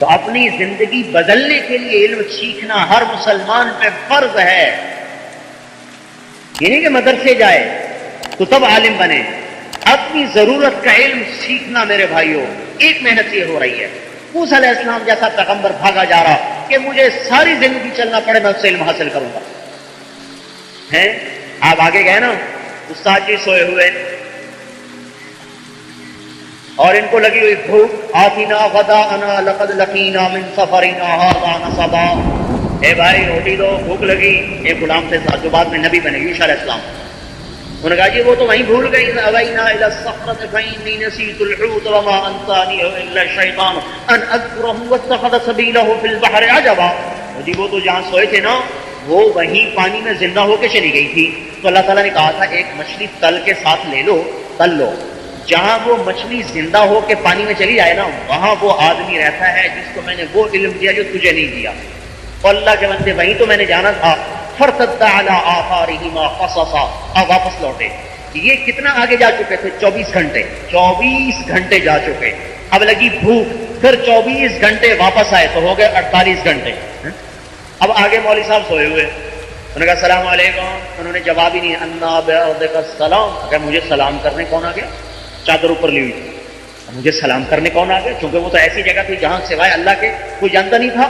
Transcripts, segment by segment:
تو اپنی زندگی بدلنے کے لیے علم سیکھنا ہر مسلمان پہ فرض ہے. یہ نہیں کہ مدرسے جائے تو تب عالم بنے. اپنی ضرورت کا علم سیکھنا میرے بھائیوں. ایک محنت یہ ہو رہی ہے. موسیٰ علیہ السلام جیسا پیغمبر بھاگا جا رہا کہ مجھے ساری زندگی چلنا پڑے میں اس سے علم حاصل کروں گا. ہیں آپ آگے گئے نا, استاد جی سوئے ہوئے اور ان کو لگی ہوئی بھوک. آتینا غداءنا لقد لقینا من سفرنا ھذا نصبا. اے بھائی روٹی دو, بھوک لگی. ایک غلام تھے جو بعد میں نبی بنے, یوشع علیہ السلام. انہوں نے کہا جی وہ تو وہیں بھول گئی. اوینا الی الصخرۃ فإنی نسیت الحوت وما انسانیہ الا الشیطان ان اذکرہ واتخذ سبیلہ فی البحر عجبا. جی وہ تو جہاں سوئے تھے نا وہ وہیں پانی میں زندہ ہو کے چلی گئی تھی. تو اللہ تعالیٰ نے کہا تھا ایک مچھلی تل کے ساتھ لے لو, تل لو. جہاں وہ مچھلی زندہ ہو کے پانی میں چلی جائے نا وہاں وہ آدمی رہتا ہے جس کو میں نے وہ علم دیا جو تجھے نہیں دیا. اور اللہ کے بندے وہیں تو میں نے جانا تھا. فارتد علی آثارہما قصصا. اب واپس لوٹے. یہ کتنا آگے جا چکے تھے؟ 24 گھنٹے. 24 گھنٹے جا چکے. اب لگی بھوک, پھر 24 گھنٹے واپس آئے تو ہو گئے 48 گھنٹے. اب آگے مولوی صاحب سوئے ہوئے. انہوں نے کہا السلام علیکم. انہوں نے جواب ہی نہیں. انا بعرضک السلام. اگر مجھے سلام کرنے کون آ گیا؟ چادر اوپر لی ہوئی تھی. مجھے سلام کرنے کون آ گیا؟ کیونکہ وہ تو ایسی جگہ تھی جہاں سوائے اللہ کے کوئی جانتا نہیں تھا.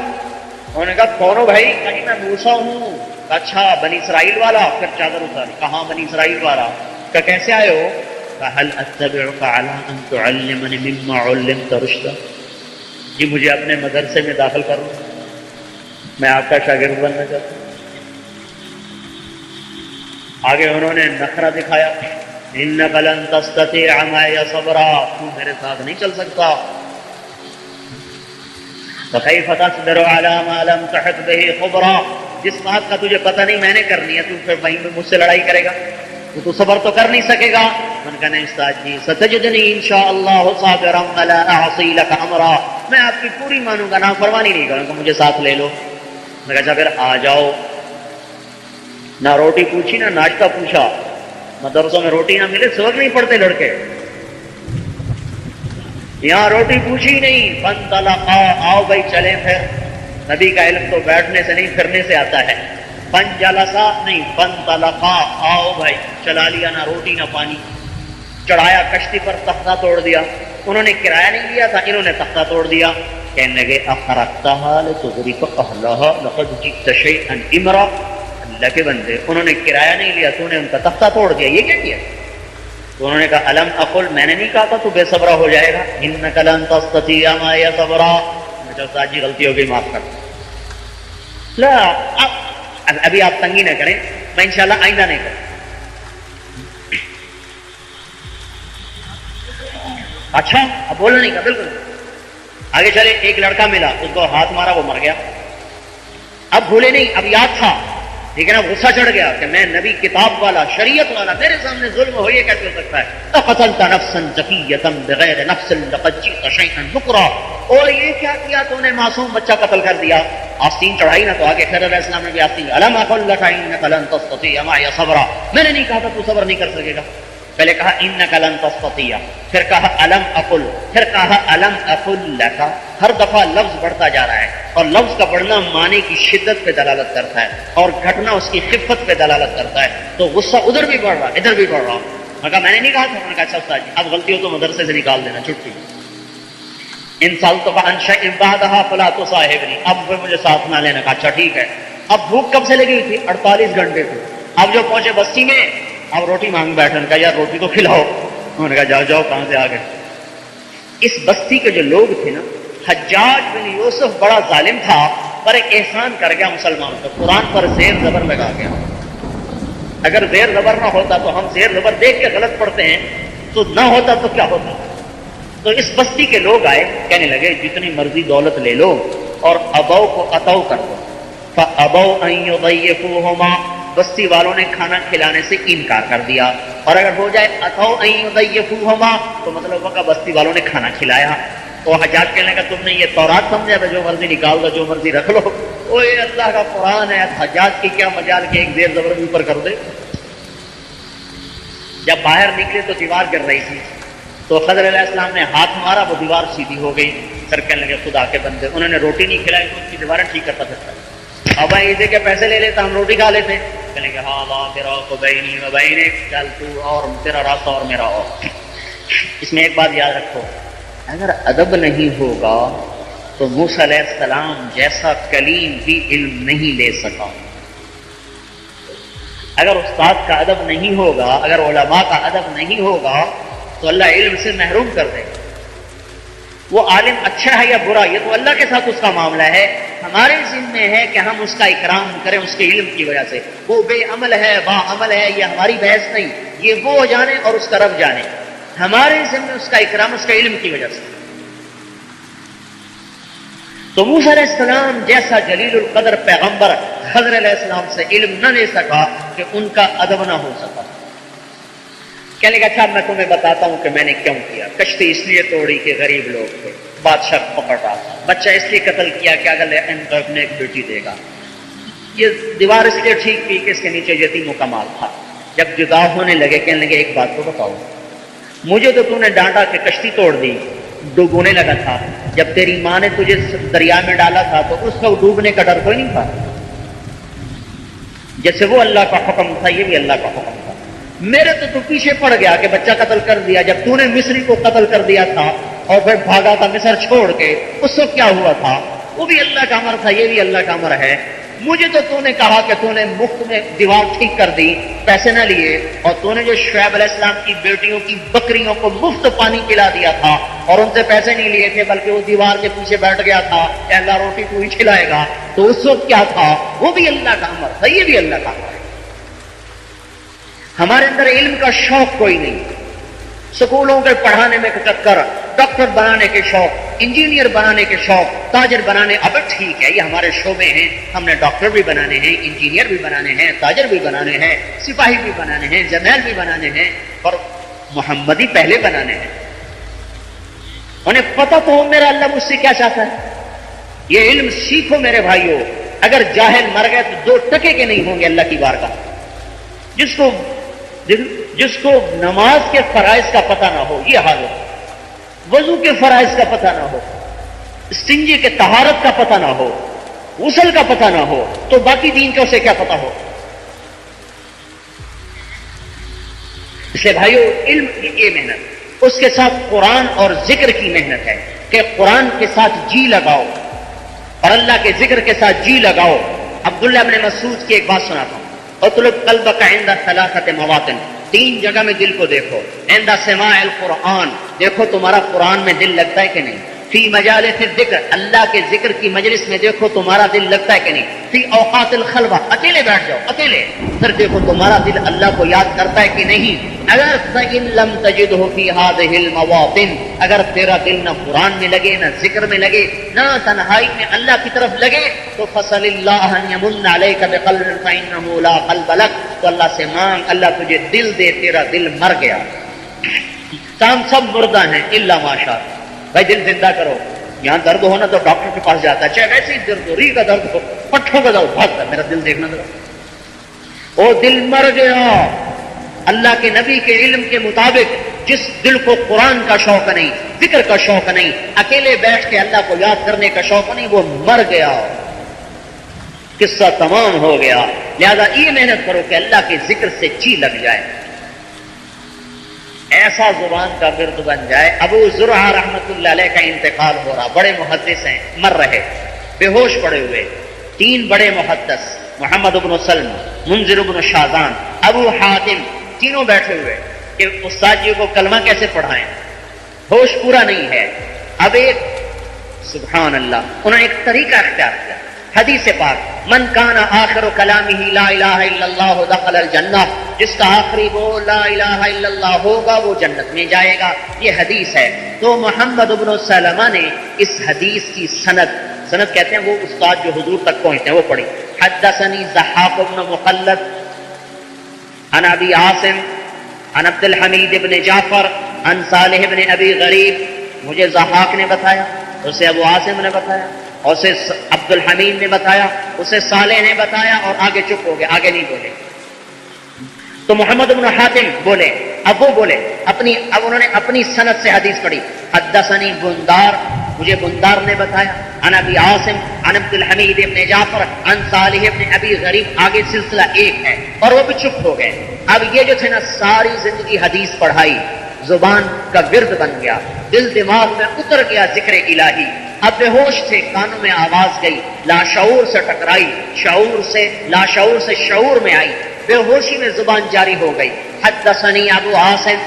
انہوں نے کہا کون ہو بھائی؟ کہیں میں موسیٰ ہوں. اچھا بنی اسرائیل والا. پھر چادر اتاری. کہاں بنی اسرائیل والا؟ کہ کیسے آئے ہو؟ کہ هل اتبعک علی ان تعلمنی مما علمت رشدا. جی مجھے اپنے مدرسے میں داخل کرو, میں آپ کا شاگرد بننا چاہتا ہوں. آگے انہوں نے نخرہ دکھایا. انک لن تستطیع معی صبرا. تو میرے ساتھ نہیں چل سکتا. فکیف تصبر علی ما لم تحط به خبرا. جس بات کا تجھے پتہ نہیں میں نے کرنی ہے تو پھر وہیں میں مجھ سے لڑائی کرے گا؟ تو صبر تو کر نہیں سکے گا. میں نے کہا نہیں استاد جی ستجدنی انشاءاللہ صابرا ولا اعصی لک امرا. میں آپ کی پوری مانوں گا, نافرمانی نہیں کروں گا, مجھے ساتھ لے لو. میں نے کہا پھر آ جاؤ. نہ روٹی پوچھی نہ ناشتہ پوچھا. مدرسوں میں روٹی نہ ملے سبق نہیں پڑھتے لڑکے. یہاں روٹی پوچھی نہیں. فانطلقا. آؤ بھائی چلیں. پھر نبی کا علم تو بیٹھنے سے نہیں پھرنے سے آتا ہے. فانجلسا نہیں, فانطلقا. آؤ بھائی. چلا لیا, نہ روٹی نہ پانی. چڑھایا کشتی پر, تختہ توڑ دیا. انہوں نے کرایہ نہیں لیا تھا, انہوں نے تختہ توڑ دیا. کہنے لگے اخرقتها لتغرق اهلها لقد جئت شيئا امرا. اللہ کے بندے انہوں نے کرایہ نہیں لیا, تو نے ان کا تختہ توڑ دیا, یہ کیا کیا؟ تو انہوں نے کہا الم اقل. میں نے نہیں کہا تھا تو بے صبرا ہو جائے گا. انک لن تستطیع معی صبرا. میں استاد جی غلطی ہو گئی, معاف کر. لا ابھی آپ تنگی نہ کریں, میں انشاءاللہ آئندہ نہیں کروں. اچھا اب بولنا نہیں کا بالکل. آگے چلے. ایک لڑکا ملا, اس کو ہاتھ مارا, وہ مر گیا. اب بھولے نہیں, اب یاد تھا, لیکن اب غصہ چڑھ گیا کہ میں نبی کتاب والا شریعت والا, میرے سامنے ظلم ہو, یہ کیسے ہو سکتا ہے؟ اقتلت نفسا زکیۃ بغیر نفس لقد جئت شیئا نکرا. اور یہ کیا کیا تو نے؟ معصوم بچہ قتل کر دیا. آستین چڑھائی نا, تو آگے خضر علیہ السلام نے بھی آستین. الم اقل لک انک لن تستطیع معی صبرا. میں نے نہیں کہا تھا تو صبر نہیں کر سکے گا. پہلے کہا انک لن تستطیع, پھر کہا الم اقل, پھر کہا الم اقل لک. ہر دفعہ لفظ بڑھتا جا رہا ہے, اور لفظ کا بڑھنا معنی کی شدت پہ دلالت کرتا ہے, اور گھٹنا اس کی خفت پہ دلالت کرتا ہے. تو غصہ ادھر بھی بڑھ رہا, ادھر بھی بڑھ رہا. میں کہا میں نے نہیں کہا تھا. میں نے کہا اچھا استاد جی اب غلطی ہو تو مدرسے سے نکال دینا, چھٹی. ان سالتک عن شیء بعدها فلا تصاحبنی. اب پھر مجھے ساتھ نہ لینا. کہا اچھا ٹھیک ہے. اب بھوک کب سے لگی ہوئی تھی؟ 48 گھنٹے تھے. اب جو پہنچے بستی میں, اب روٹی مانگ بیٹھے. کہا یار روٹی تو کھلاؤ. انہوں نے کہا جاؤ جاؤ, کہاں سے آ گئے؟ اس بستی کے جو لوگ تھے نا, حجاج بن یوسف بڑا ظالم تھا, پر ایک احسان کر گیا مسلمان کو. قرآن پر زیر زبر لگا گیا. اگر زیر زبر نہ ہوتا تو ہم زیر زبر دیکھ کے غلط پڑھتے ہیں, تو نہ ہوتا تو کیا ہوتا. تو اس بستی کے لوگ آئے, کہنے لگے جتنی مرضی دولت لے لو اور ابو کو عطو کر دو. فابوا ان یضیفوہما. بستی والوں نے کھانا کھلانے سے انکار کر دیا. اور اگر ہو جائے اتو ان یضیفوہما تو مطلب ہوگا بستی والوں نے کھانا کھلایا. تو حجاج کہنے لگا تم نے یہ تورات سمجھا ہے, جو مرضی نکال دو, جو مرضی رکھ لو. وہ یہ اللہ کا قرآن ہے, حجاج کی کیا مجال کہ ایک زیر زبر بھی اوپر کر دے. جب باہر نکلے تو دیوار گر رہی تھی, تو خضر علیہ السلام نے ہاتھ مارا, وہ دیوار سیدھی ہو گئی. سر کہنے لگے خدا کے بندے، انہوں نے روٹی نہیں کھلائی تو اس کی دیواریں ٹھیک کرتا پھرتا، اب عیدے کے پیسے لے لیتا، ہم روٹی کھا لیتے، کہنے لگے ہاں لا تیرا کو بینی و بینک، چل تو اور تیرا راستہ اور میرا اور۔ اس میں ایک بات یاد رکھو، اگر ادب نہیں ہوگا تو موسیٰ علیہ السلام جیسا کلیم بھی علم نہیں لے سکا۔ اگر استاد کا ادب نہیں ہوگا، اگر علماء کا ادب نہیں ہوگا تو اللہ علم سے محروم کر دے گا۔ وہ عالم اچھا ہے یا برا یہ تو اللہ کے ساتھ اس کا معاملہ ہے، ہمارے ذمہ ہے کہ ہم اس کا اکرام کریں اس کے علم کی وجہ سے۔ وہ بے عمل ہے با عمل ہے یہ ہماری بحث نہیں، یہ وہ جانے اور اس کا رب جانے، ہمارے ذمہ اس کا اکرام اس کے علم کی وجہ سے۔ تو موسیٰ علیہ السلام جیسا جلیل القدر پیغمبر خضر علیہ السلام سے علم نہ لے سکا کہ ان کا ادب نہ ہو سکا۔ کہنے لگا اچھا میں تمہیں بتاتا ہوں کہ میں نے کیوں کیا۔ کشتی اس لیے توڑی کہ غریب لوگ تھے، بادشاہ پکڑا، بچہ اس لیے قتل کیا کہ اگر نے ایک بیٹی دے گا، یہ دیوار اس لیے ٹھیک کی کہ اس کے نیچے یتیموں کا مال تھا۔ جب جدا ہونے لگے کہنے لگے ایک بات تو بتاؤ، مجھے تو نے ڈانٹا کہ کشتی توڑ دی، ڈوبونے لگا تھا، جب تیری ماں نے تجھے دریا میں ڈالا تھا تو اس کو ڈوبنے کا ڈر کوئی نہیں تھا؟ جیسے وہ اللہ کا حکم تھا یہ بھی اللہ کا حکم تھا۔ میرے تو پیچھے پڑ گیا کہ بچہ قتل کر دیا، جب نے مصری کو قتل کر دیا تھا اور پھر بھاگا تھا مصر چھوڑ کے، اس وقت کیا ہوا تھا؟ وہ بھی اللہ کا امر تھا یہ بھی اللہ کا امر ہے۔ مجھے تو نے کہا کہ نے مفت میں دیوار ٹھیک کر دی، پیسے نہ لیے، اور نے جو شعیب علیہ السلام کی بیٹیوں کی بکریوں کو مفت پانی پلا دیا تھا اور ان سے پیسے نہیں لیے تھے بلکہ وہ دیوار کے پیچھے بیٹھ گیا تھا کہ اللہ روٹی تو ہی کھلائے گا، تو اس وقت کیا تھا؟ وہ بھی اللہ کا امر تھا یہ بھی اللہ کا امر ہے۔ ہمارے اندر علم کا شوق کوئی نہیں، سکولوں کے پڑھانے میں چکر، ڈاکٹر بنانے کے شوق، انجینئر بنانے کے شوق، تاجر بنانے، اب ٹھیک ہے یہ ہمارے شعبے ہیں، ہم نے ڈاکٹر بھی بنانے ہیں، انجینئر بھی بنانے ہیں، تاجر بھی بنانے ہیں، سپاہی بھی بنانے ہیں، جرنیل بھی بنانے ہیں، اور محمدی پہلے بنانے ہیں۔ انہیں پتہ تو ہو میرا اللہ مجھ سے کیا چاہتا ہے۔ یہ علم سیکھو میرے بھائیوں، اگر جاہل مر گئے تو 2 ٹکے کے نہیں ہوں گے اللہ کی بارگاہ۔ جس کو نماز کے فرائض کا پتہ نہ ہو یہ حال ہو، وضو کے فرائض کا پتہ نہ ہو، استنجے کے طہارت کا پتہ نہ ہو، غسل کا پتہ نہ ہو، تو باقی دین کا اسے کیا پتہ ہو؟ اس لیے بھائیو علم یہ محنت، اس کے ساتھ قرآن اور ذکر کی محنت ہے کہ قرآن کے ساتھ جی لگاؤ اور اللہ کے ذکر کے ساتھ جی لگاؤ۔ عبداللہ ابن مسعود کی ایک بات سناتا ہوں، اطلب قلبک عند 3 مواطن، 3 جگہ میں دل کو دیکھو، عند سماع القرآن، دیکھو تمہارا قرآن میں دل لگتا ہے کہ نہیں، فی مجالس الذکر، اللہ کے ذکر کی مجلس میں دیکھو تمہارا دل لگتا ہے کہ نہیں، فی اوقات الخلوہ، اکیلے بیٹھ جاؤ اکیلے، پھر دیکھو تمہارا دل اللہ کو یاد کرتا ہے کہ نہیں۔ اگر فإن لم تجدہ فی هذه المواطن، اگر تیرا دل نہ قرآن میں لگے نہ ذکر میں لگے نہ تنہائی میں اللہ کی طرف لگے تو فصل اللہ ان یمن علیک بقلب فإنہ لا قلب لک، تو اللہ سے مانگ اللہ تجھے دل دے، تیرا دل مر گیا۔ کام سب مردہ ہیں الا ماشاء اللہ۔ بھائی دل زندہ کرو، یہاں درد ہو نا تو ڈاکٹر کے پاس جاتا ہے، چاہے ویسے ہی درد ہو، ریڑھ کا درد ہو، پٹھوں کا درد، بھاگتا میرا دل دیکھنا ذرا، وہ دل مر گیا۔ اللہ کے نبی کے علم کے مطابق جس دل کو قرآن کا شوق نہیں، ذکر کا شوق نہیں، اکیلے بیٹھ کے اللہ کو یاد کرنے کا شوق نہیں، وہ مر گیا، قصہ تمام ہو گیا۔ لہذا یہ محنت کرو کہ اللہ کے ذکر سے جی لگ جائے، ایسا زبان کا ورد بن جائے۔ ابو زرعہ رحمت اللہ علیہ کا انتقال ہو رہا، بڑے محدث ہیں، مر رہے، بے ہوش پڑے ہوئے، 3 بڑے محدث، محمد بن سلم، منذر بن شاذان، ابو حاتم، تینوں بیٹھے ہوئے کہ استاد جی کو کلمہ کیسے پڑھائیں، ہوش پورا نہیں ہے۔ اب ایک سبحان اللہ انہوں نے ایک طریقہ اختیار کیا، حدیث پاک من کان آخر کلامہ لا الہ الا اللہ دخل الجنہ، جس کا آخری وہ لا الہ الا اللہ ہوگا وہ جنت میں جائے گا، یہ حدیث ہے۔ تو محمد بن سلمہ نے اس حدیث کی سند کہتے ہیں وہ استاد جو حضور تک پہنچتے ہیں وہ پڑھی، حدثنی ضحاک بن مخلد عن ابی عاصم عن عبد الحمید بن جعفر عن صالح بن ابی غریب، مجھے ضحاک نے بتایا، اسے ابو عاصم نے بتایا، اور اسے عبد الحمید نے بتایا، اسے صالح نے بتایا، اور آگے چپ ہو گئے، آگے نہیں بولے۔ تو محمد بن حاتم بولے، اب وہ بولے اب انہوں نے اپنی سند سے حدیث پڑھی، حدثنی بندار مجھے بندار نے بتایا، عن ابی عاصم عن عبد الحمید ابن جعفر عن صالح ابن ابی غریب، آگے سلسلہ ایک ہے، اور وہ بھی چپ ہو گئے۔ اب یہ جو تھے نا ساری زندگی حدیث پڑھائی، زبان کا ورد بن گیا، دل دماغ میں اتر گیا ذکر الہی، اب بے ہوش تھے، کانوں میں آواز گئی، لاشعور سے ٹکرائی، لاشعور سے شعور میں آئی، بے ہوشی میں زبان جاری ہو گئی۔ حدثنی ابو عاصم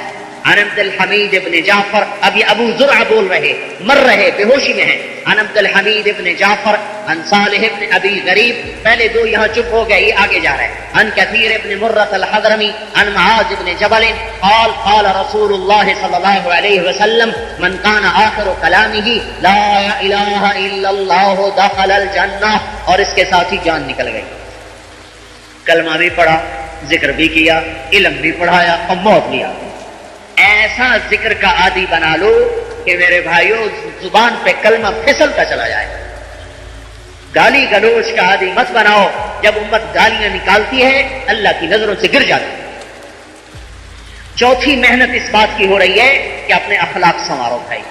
عن عبد الحمید ابن جعفر، اب یہ ابو زرع بول رہے، مر رہے، بے ہوشی میں ہیں، عن عبد الحمید ابن جعفر عن صالح ابن ابی غریب، پہلے دو یہاں چپ ہو گئے، یہ آگے جا رہے ہیں، عن کثیر ابن مرۃ الحضرمی عن معاذ ابن جبل قال قال رسول اللہ صلی اللہ علیہ وسلم من کان آخر کلامہ لا الہ الا اللہ دخل الجنہ، اور اس کے ساتھ ہی جان نکل گئی۔ کلمہ بھی پڑھا، ذکر بھی کیا، علم بھی پڑھایا، اور موت بھی آ گئی۔ ایسا ذکر کا عادی بنا لو کہ میرے بھائیوں زبان پہ کلمہ پھسلتا چلا جائے۔ گالی گلوچ کا عادی مت بناؤ، جب امت گالیاں نکالتی ہے اللہ کی نظروں سے گر جاتی ہے۔ چوتھی محنت اس بات کی ہو رہی ہے کہ اپنے اخلاق سنوارو بھائی۔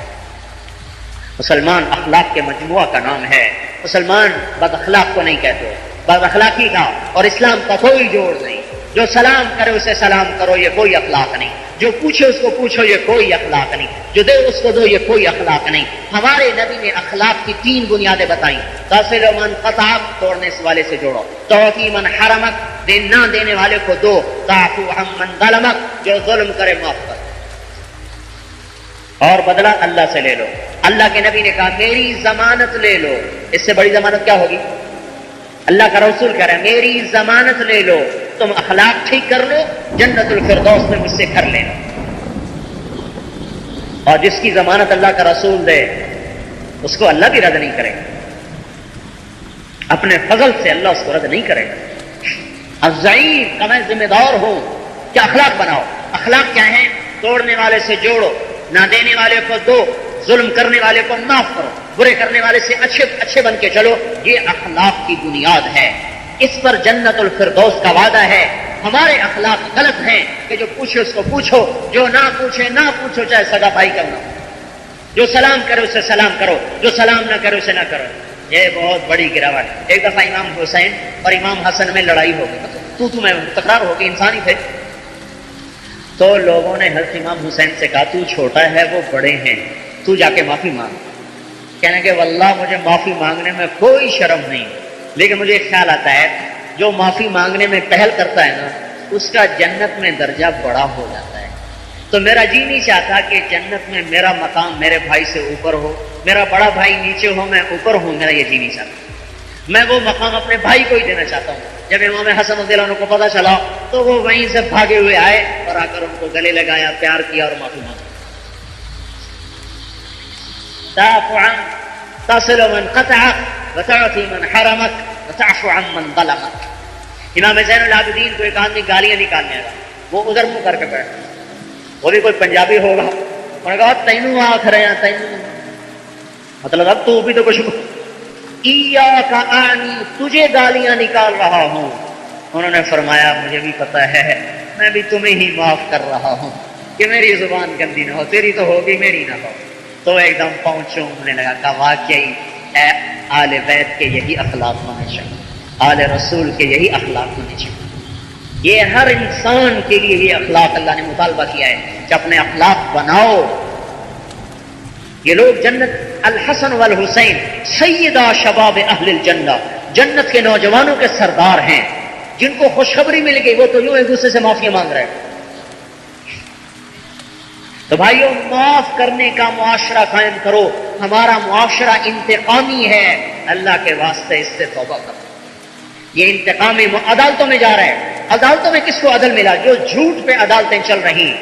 مسلمان اخلاق کے مجموعہ کا نام ہے، مسلمان بد اخلاق کو نہیں کہتے، بد اخلاقی کا اور اسلام کا کوئی جوڑ نہیں۔ جو سلام کرے اسے سلام کرو، یہ کوئی اخلاق نہیں۔ جو پوچھے اس کو پوچھو، یہ کوئی اخلاق نہیں۔ جو دے اس کو دو، یہ کوئی اخلاق نہیں۔ ہمارے نبی نے اخلاق کی 3 بنیادیں بتائیں۔ تصل من قطعک، توڑنے والے سے جوڑو، تعطی من حرمک، نہ دینے والے کو دو، تعفو عن من ظلمک، جو ظلم کرے معاف کر، اور بدلہ اللہ سے لے لو۔ اللہ کے نبی نے کہا میری ضمانت لے لو، اس سے بڑی ضمانت کیا ہوگی؟ اللہ کا رسول کہہ رہا ہے میری ضمانت لے لو، تم اخلاق ٹھیک کر لو، جنت الفردوس میں مجھ سے گھر لینا۔ اور جس کی ضمانت اللہ کا رسول دے اس کو اللہ بھی رد نہیں کرے گا، اپنے فضل سے اللہ اس کو رد نہیں کرے گا۔ الضعیف کا میں ذمہ دار ہوں کہ اخلاق بناؤ۔ اخلاق کیا ہے؟ توڑنے والے سے جوڑو، نہ دینے والے کو دو، ظلم کرنے والے کو معاف کرو، برے کرنے والے سے اچھے بن کے چلو، یہ اخلاق کی بنیاد ہے۔ اس پر جنت الفردوس کا وعدہ ہے۔ ہمارے اخلاق غلط ہیں کہ جو پوچھے اس کو پوچھو، جو نہ پوچھے نہ پوچھو، چاہے سگا بھائی کا نہ ہو، جو سلام کرے اسے سلام کرو، جو سلام نہ کرے اسے نہ کرو۔ یہ بہت بڑی گراوٹ ہے۔ ایک دفعہ امام حسین اور امام حسن میں لڑائی ہو گئی، تو میں تکرار ہو گئی، انسان ہی تھے، تو لوگوں نے حضرت امام حسین سے کہا تو چھوٹا ہے وہ بڑے ہیں، تو جا کے معافی مانگ۔ کہنے کہ واللہ مجھے معافی مانگنے میں کوئی شرم نہیں، لیکن مجھے خیال آتا ہے جو معافی مانگنے میں پہل کرتا ہے نا اس کا جنت میں درجہ بڑا ہو جاتا ہے۔ تو میرا جی نہیں چاہتا کہ جنت میں میرا مقام میرے بھائی سے اوپر ہو، میرا بڑا بھائی نیچے ہو میں اوپر ہوں، میرا یہ جی نہیں چاہتا۔ میں وہ مقام اپنے بھائی کو ہی دینا چاہتا ہوں۔ جب امام حسن رضی اللہ عنہ کو پتہ چلا تو وہ وہیں سے بھاگے ہوئے آئے اور آ کر ان کو گلے لگایا، پیار کیا اور معافی مانگی۔ تصل من قطعک وتعطی من حرمک وتعفو عن من ظلمک۔ امام زین العابدین کو ایک آدمی گالیاں نکالنے آیا، وہ ادھر منہ کر کے بیٹھا، وہ بھی کوئی پنجابی ہوگا، انہوں نے کہا تینوں آنکھ رہے ہیں، تینوں مطلب اب تو بھی تو کچھ ایاک اعنی، تجھے گالیاں نکال رہا ہوں۔ انہوں نے فرمایا مجھے بھی پتا ہے، میں بھی تمہیں ہی معاف کر رہا ہوں کہ میری زبان گندی نہ ہو، تیری تو ہوگی میری نہ ہو۔ تو ایک دم پہنچوں ہونے لگا، کہا واقعی آل بیت کے یہی اخلاق ہونے چاہیے، آل رسول کے یہی اخلاق ہونے چاہیے۔ یہ ہر انسان کے لیے یہ اخلاق اللہ نے مطالبہ کیا ہے کہ اپنے اخلاق بناؤ۔ یہ لوگ جنت، الحسن والحسین سیدہ شباب اہل الجنہ، جنت کے نوجوانوں کے سردار ہیں، جن کو خوشخبری مل گئی وہ تو یوں ایک دوسرے سے معافی مانگ رہے ہیں۔ تو بھائیو معاف کرنے کا معاشرہ قائم کرو۔ ہمارا معاشرہ انتقامی ہے، اللہ کے واسطے اس سے توبہ کرو۔ یہ انتقامی عدالتوں میں جا رہا ہے، عدالتوں میں کس کو عدل ملا؟ جو جھوٹ پہ عدالتیں چل رہی۔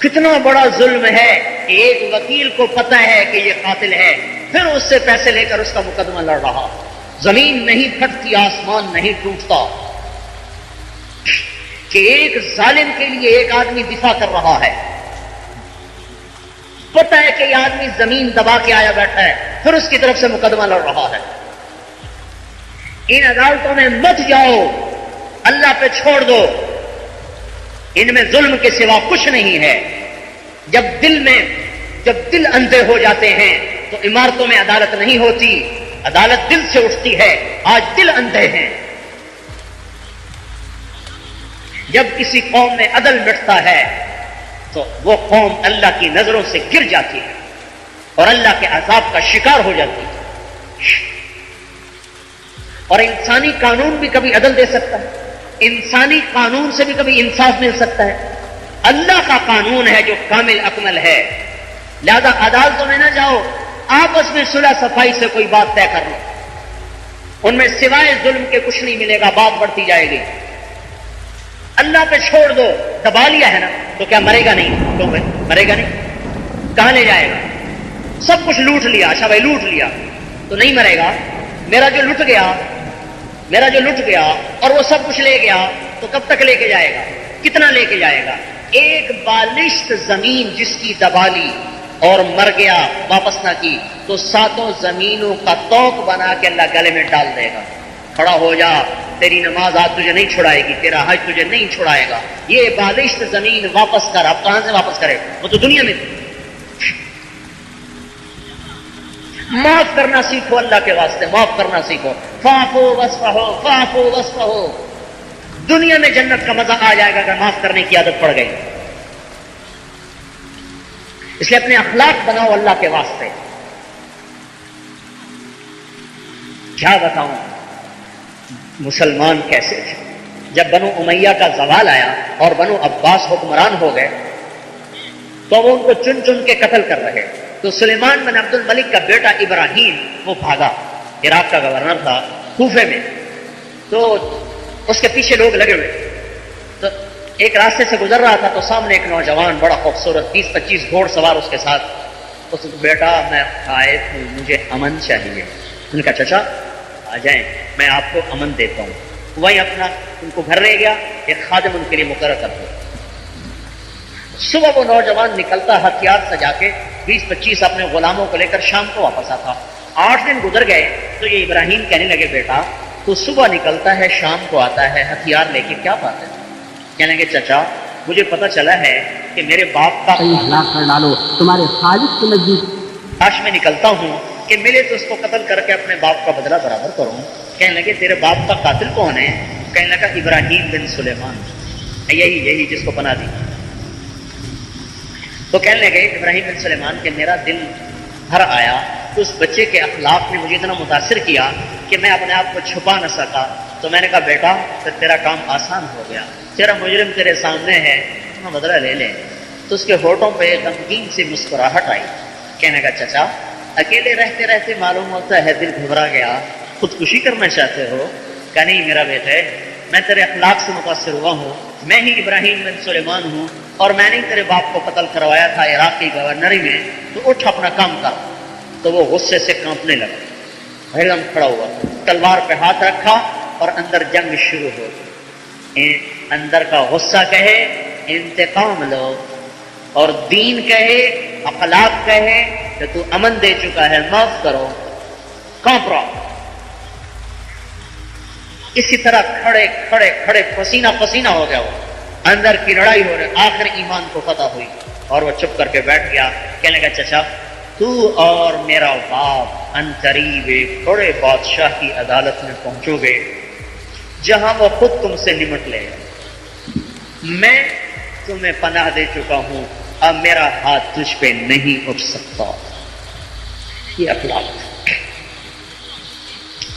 کتنا بڑا ظلم ہے کہ ایک وکیل کو پتہ ہے کہ یہ قاتل ہے، پھر اس سے پیسے لے کر اس کا مقدمہ لڑ رہا۔ زمین نہیں پھٹتی، آسمان نہیں ٹوٹتا کہ ایک ظالم کے لیے ایک آدمی دفاع کر رہا ہے، پتہ ہے کہ یہ آدمی زمین دبا کے آیا بیٹھا ہے، پھر اس کی طرف سے مقدمہ لڑ رہا ہے۔ ان عدالتوں میں مت جاؤ، اللہ پہ چھوڑ دو، ان میں ظلم کے سوا کچھ نہیں ہے۔ جب دل اندھے ہو جاتے ہیں تو عمارتوں میں عدالت نہیں ہوتی، عدالت دل سے اٹھتی ہے۔ آج دل اندھے ہیں۔ جب کسی قوم میں عدل مٹتا ہے تو وہ قوم اللہ کی نظروں سے گر جاتی ہے اور اللہ کے عذاب کا شکار ہو جاتی ہے۔ اور انسانی قانون بھی کبھی عدل دے سکتا ہے، انسانی قانون سے بھی کبھی انصاف مل سکتا ہے۔ اللہ کا قانون ہے جو کامل اکمل ہے، لہذا عدالتوں میں نہ جاؤ، آپس میں صلح صفائی سے کوئی بات طے کر لو، ان میں سوائے ظلم کے کچھ نہیں ملے گا، بات بڑھتی جائے گی۔ اللہ پہ چھوڑ دو، دبا لیا ہے نا تو کیا مرے گا نہیں؟ تو مرے گا نہیں، کہاں لے جائے گا؟ سب کچھ لوٹ لیا، اچھا بھائی لوٹ لیا تو نہیں مرے گا۔ میرا جو لٹ گیا اور وہ سب کچھ لے گیا تو کب تک لے کے جائے گا؟ کتنا لے کے جائے گا؟ ایک بالشت زمین جس کی دبا لی اور مر گیا، واپس نہ کی، تو 7 زمینوں کا توق بنا کے اللہ گلے میں ڈال دے گا۔ کھڑا ہو جا، تیری نماز آج تجھے نہیں چھڑائے گی، تیرا حج تجھے نہیں چھڑائے گا، یہ بالشت زمین واپس کر۔ اب کہاں سے واپس کرے؟ وہ تو دنیا میں تھی۔ معاف کرنا سیکھو، اللہ کے واسطے معاف کرنا سیکھو۔ فاعفو واصفحو، فاعفو واصفحو۔ دنیا میں جنت کا مزہ آ جائے گا اگر معاف کرنے کی عادت پڑ گئی۔ اس لیے اپنے اخلاق بناؤ اللہ کے واسطے۔ کیا بتاؤں مسلمان کیسے تھے؟ جب بنو امیہ کا زوال آیا اور بنو عباس حکمران ہو گئے تو وہ ان کو چن چن کے قتل کر رہے، تو سلیمان بن عبد الملک کا بیٹا ابراہیم وہ بھاگا، عراق کا گورنر تھا کوفے میں، تو اس کے پیچھے لوگ لگے ہوئے، تو ایک راستے سے گزر رہا تھا تو سامنے ایک نوجوان بڑا خوبصورت 20-25 گھوڑ سوار اس کے ساتھ، اس کو بیٹا میں قائد ہوں، مجھے امن چاہیے۔ ان کا چچا آ جائیں میں آپ کو امن دیتا ہوں۔ وہیں اپنا ان کو گھر رہ گیا، ایک خادم ان کے لیے مقرر کر دیا۔ صبح وہ نوجوان نکلتا ہتھیار سجا کے 20-25 اپنے غلاموں کو لے کر شام کو واپس آتا۔ 8 دن گزر گئے تو یہ ابراہیم کہنے لگے بیٹا تو صبح نکلتا ہے شام کو آتا ہے ہتھیار لے کے، کیا بات ہے؟ کہنے لگے چچا مجھے پتا چلا ہے کہ میرے باپ کا ہلاک کر ڈالو، تمہارے خالق کے نزدیک کاش میں نکلتا ہوں کہ ملے تو اس کو قتل کر کے اپنے باپ کا بدلہ برابر کروں۔ کہنے لگے تیرے باپ کا قاتل کون ہے؟ کہنے لگا ابراہیم بن سلیمان، یہی جس کو پناہ دی۔ تو کہنے لگے ابراہیم بن سلیمان کہ میرا دل بھر آیا، تو اس بچے کے اخلاق نے مجھے اتنا متاثر کیا کہ میں اپنے آپ کو چھپا نہ سکا، تو میں نے کہا بیٹا پھر تیرا کام آسان ہو گیا، تیرا مجرم تیرے سامنے ہے، تم بدلہ لے لیں۔ تو اس کے ہونٹوں پہ غمگین سی مسکراہٹ آئی۔ کہنے کا چچا اکیلے رہتے رہتے معلوم ہوتا ہے دل گھبرا گیا، خودکشی کرنا چاہتے ہو؟ کہ نہیں میرا بیٹا ہے، میں تیرے اخلاق سے متاثر ہوا ہوں، میں ہی ابراہیم بن سلیمان ہوں اور میں نے تیرے باپ کو قتل کروایا تھا عراق کی گورنری میں، تو اٹھ اپنا کام کر۔ تو وہ غصے سے کانپنے لگا، ایک دم کھڑا ہوا، تلوار پہ ہاتھ رکھا اور اندر جنگ شروع ہو گئی۔ اندر کا غصہ کہے انتقام لو، اور دین کہے، اخلاق کہے کہ تو امن دے چکا ہے معاف کرو، کانپ رہا۔ اسی طرح کھڑے پسینہ پسینہ ہو گیا، وہ اندر کی لڑائی ہو رہی، آخر ایمان کو فتح ہوئی اور وہ چپ کر کے بیٹھ گیا۔ کہنے لگا چچا تو اور میرا باپ ان قریب ایک بڑے بادشاہ کی عدالت میں پہنچو گے جہاں وہ خود تم سے نمٹ لے گا، میں تمہیں پناہ دے چکا ہوں، اب میرا ہاتھ تجھ پہ نہیں اٹھ سکتا۔ یہ اخلاق۔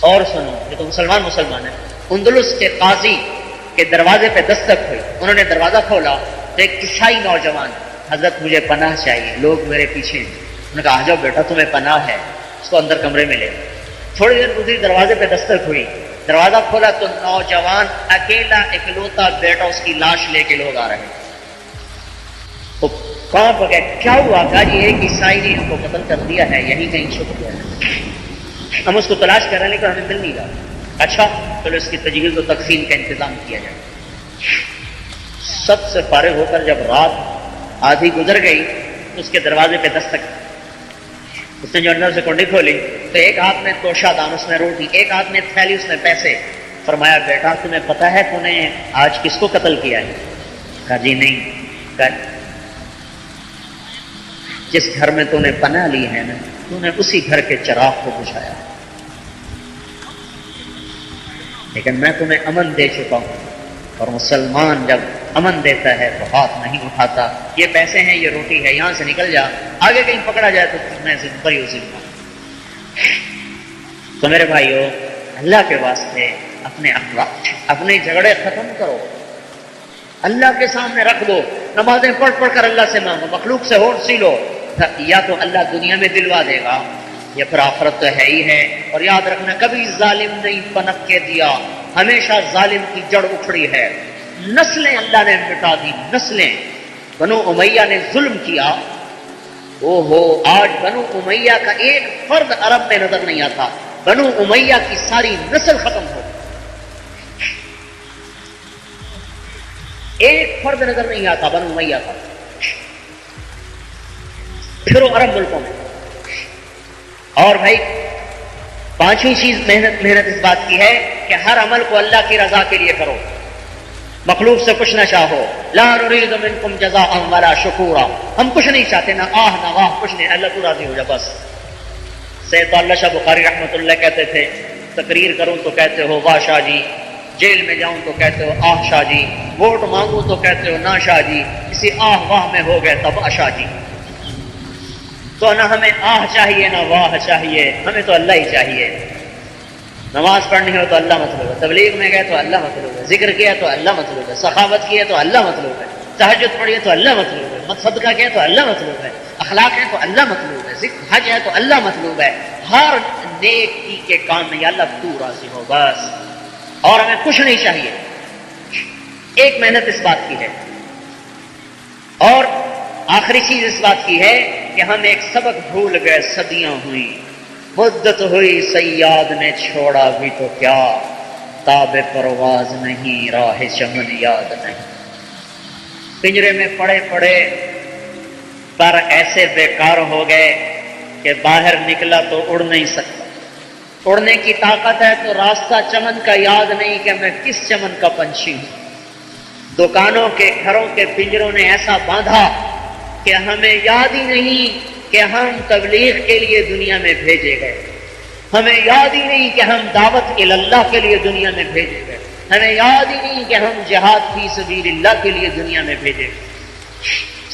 اور سنو، یہ تو مسلمان ہے، اندلس کے قاضی کے دروازے پہ دستک ہوئی، انہوں نے دروازہ کھولا تو ایک عیسائی نوجوان، حضرت مجھے پناہ چاہیے، لوگ میرے پیچھے ہیں۔ انہوں نے کہا آ جاؤ بیٹا تمہیں پناہ ہے، اس کو اندر کمرے میں لے۔ تھوڑی دیر گزری، دروازے پہ دستک ہوئی، دروازہ کھولا تو نوجوان اکیلا اکلوتا بیٹا، اس کی لاش لے کے لوگ آ رہے ہیں۔ تو کہاں پہ گئے؟ کیا ہوا؟ کہا جی ایک عیسائی نے ہم کو قتل کر دیا ہے، یہیں کہیں چھپ گیا ہے، ہم اس کو تلاش کر رہے ہیں لیکن ہمیں مل نہیں رہا۔ اچھا چلو اس کی تجہیز و تکفین کا انتظام کیا جائے۔ سب سے فارغ ہو کر جب رات آدھی گزر گئی تو اس کے دروازے پہ دستک، اس نے جو اندر سے کنڈی کھولی تو ایک ہاتھ میں توشہ دان، اس میں روٹی، ایک ہاتھ میں تھیلی، اس میں پیسے۔ فرمایا بیٹا تمہیں پتا ہے تو نے آج کس کو قتل کیا ہے؟ کہا جی نہیں۔ کہا جس گھر میں تو نے پناہ لی ہے نا تو نے اسی گھر کے چراغ کو بجھایا، لیکن میں تمہیں امن دے چکا ہوں، اور مسلمان جب امن دیتا ہے تو ہاتھ نہیں اٹھاتا، یہ پیسے ہیں، یہ روٹی ہے، یہاں سے نکل جا، آگے کہیں پکڑا جائے تو میں بری ذمہ۔ تو میرے بھائیو، اللہ کے واسطے اپنے اخلاق، اپنے جھگڑے ختم کرو، اللہ کے سامنے رکھ دو، نمازیں پڑھ پڑھ کر اللہ سے مانگو، مخلوق سے ہوٹ سی لو، یا تو اللہ دنیا میں دلوا دے گا یا پھر آخرت تو ہے ہی ہے۔ اور یاد رکھنا، کبھی ظالم نہیں پنپ کے دیا، ہمیشہ ظالم کی جڑ اکھڑی ہے، نسلیں اللہ نے مٹا دی، نسلیں۔ بنو امیہ نے ظلم کیا، آج بنو امیہ کا ایک فرد عرب میں نظر نہیں آتا، بنو امیہ کی ساری نسل ختم ہو، ایک فرد نظر نہیں آتا بنو امیہ کا۔ پھر وہ عرب ملکوں میں۔ اور بھائی پانچویں چیز محنت اس بات کی ہے کہ ہر عمل کو اللہ کی رضا کے لیے کرو، مخلوق سے کچھ نہ چاہو، لا نريد منکم جزاء ولا شکورا، ہم کچھ نہیں چاہتے، نہ آہ نہ واہ، کچھ نہیں، اللہ تو راضی ہو جا بس۔ سید اللہ شاہ بخاری رحمۃ اللہ کہتے تھے، تقریر کروں تو کہتے ہو واہ شاہ جی، جیل میں جاؤں تو کہتے ہو آہ شاہ جی، ووٹ مانگوں تو کہتے ہو نا شاہ جی، اسی آہ واہ میں ہو گئے تب شاہ جی۔ تو نہ ہمیں آہ چاہیے نہ واہ چاہیے، ہمیں تو اللہ ہی چاہیے۔ نماز پڑھنی ہو تو اللہ مطلوب ہے، تبلیغ میں گئے تو اللہ مطلوب ہے، ذکر کیا تو اللہ مطلوب ہے، سخاوت کی ہے تو اللہ مطلوب ہے، تہجد پڑھی ہے تو اللہ مطلوب ہے، صدقہ کیا تو اللہ مطلوب ہے، اخلاق ہے تو اللہ مطلوب ہے، حج ہے تو اللہ مطلوب ہے، ہر نیکی کے کام میں یا اللہ تو راضی ہو بس، اور ہمیں کچھ نہیں چاہیے۔ ایک محنت اس بات کی ہے، اور آخری چیز اس بات کی ہے کہ ہم ایک سبق بھول گئے، صدیاں ہوئی، مدت ہوئی، صیاد نے چھوڑا بھی تو کیا، تاب پرواز نہیں، راہ چمن یاد نہیں۔ پنجرے میں پڑے پڑے پر ایسے بیکار ہو گئے کہ باہر نکلا تو اڑ نہیں سکتا، اڑنے کی طاقت ہے تو راستہ چمن کا یاد نہیں کہ میں کس چمن کا پنچھی ہوں۔ دکانوں کے گھروں کے پنجروں نے ایسا باندھا کہ ہمیں یاد ہی نہیں کہ ہم تبلیغ کے لیے دنیا میں بھیجے گئے، ہمیں یاد ہی نہیں کہ ہم دعوت اللہ کے لیے دنیا میں بھیجے گئے، ہمیں یاد ہی نہیں کہ ہم جہاد فی سبیل اللہ کے لیے دنیا میں بھیجے گئے،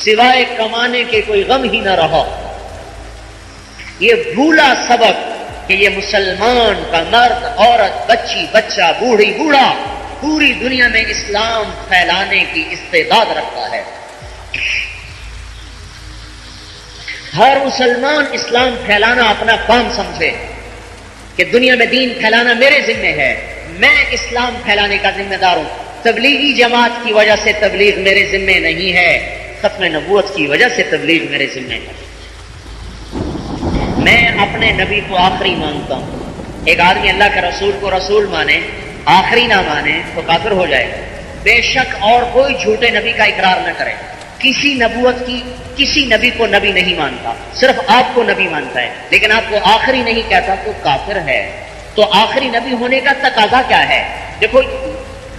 سوائے کمانے کے کوئی غم ہی نہ رہا۔ یہ بھولا سبق کہ یہ مسلمان کا مرد، عورت، بچی، بچہ، بوڑھی، بوڑھا پوری دنیا میں اسلام پھیلانے کی استعداد رکھتا ہے۔ ہر مسلمان اسلام پھیلانا اپنا کام سمجھے کہ دنیا میں دین پھیلانا میرے ذمہ ہے، میں اسلام پھیلانے کا ذمہ دار ہوں۔ تبلیغی جماعت کی وجہ سے تبلیغ میرے ذمہ نہیں ہے، ختم نبوت کی وجہ سے تبلیغ میرے ذمہ ہے۔ میں اپنے نبی کو آخری مانتا ہوں۔ ایک آدمی اللہ کے رسول کو رسول مانے، آخری نہ مانے تو کافر ہو جائے گا۔ بے شک اور کوئی جھوٹے نبی کا اقرار نہ کرے، کسی نبوت کی کسی نبی کو نبی نہیں مانتا، صرف آپ کو نبی مانتا ہے، لیکن آپ کو آخری نہیں کہتا تو کافر ہے۔ تو آخری نبی ہونے کا تقاضا کیا ہے؟ دیکھو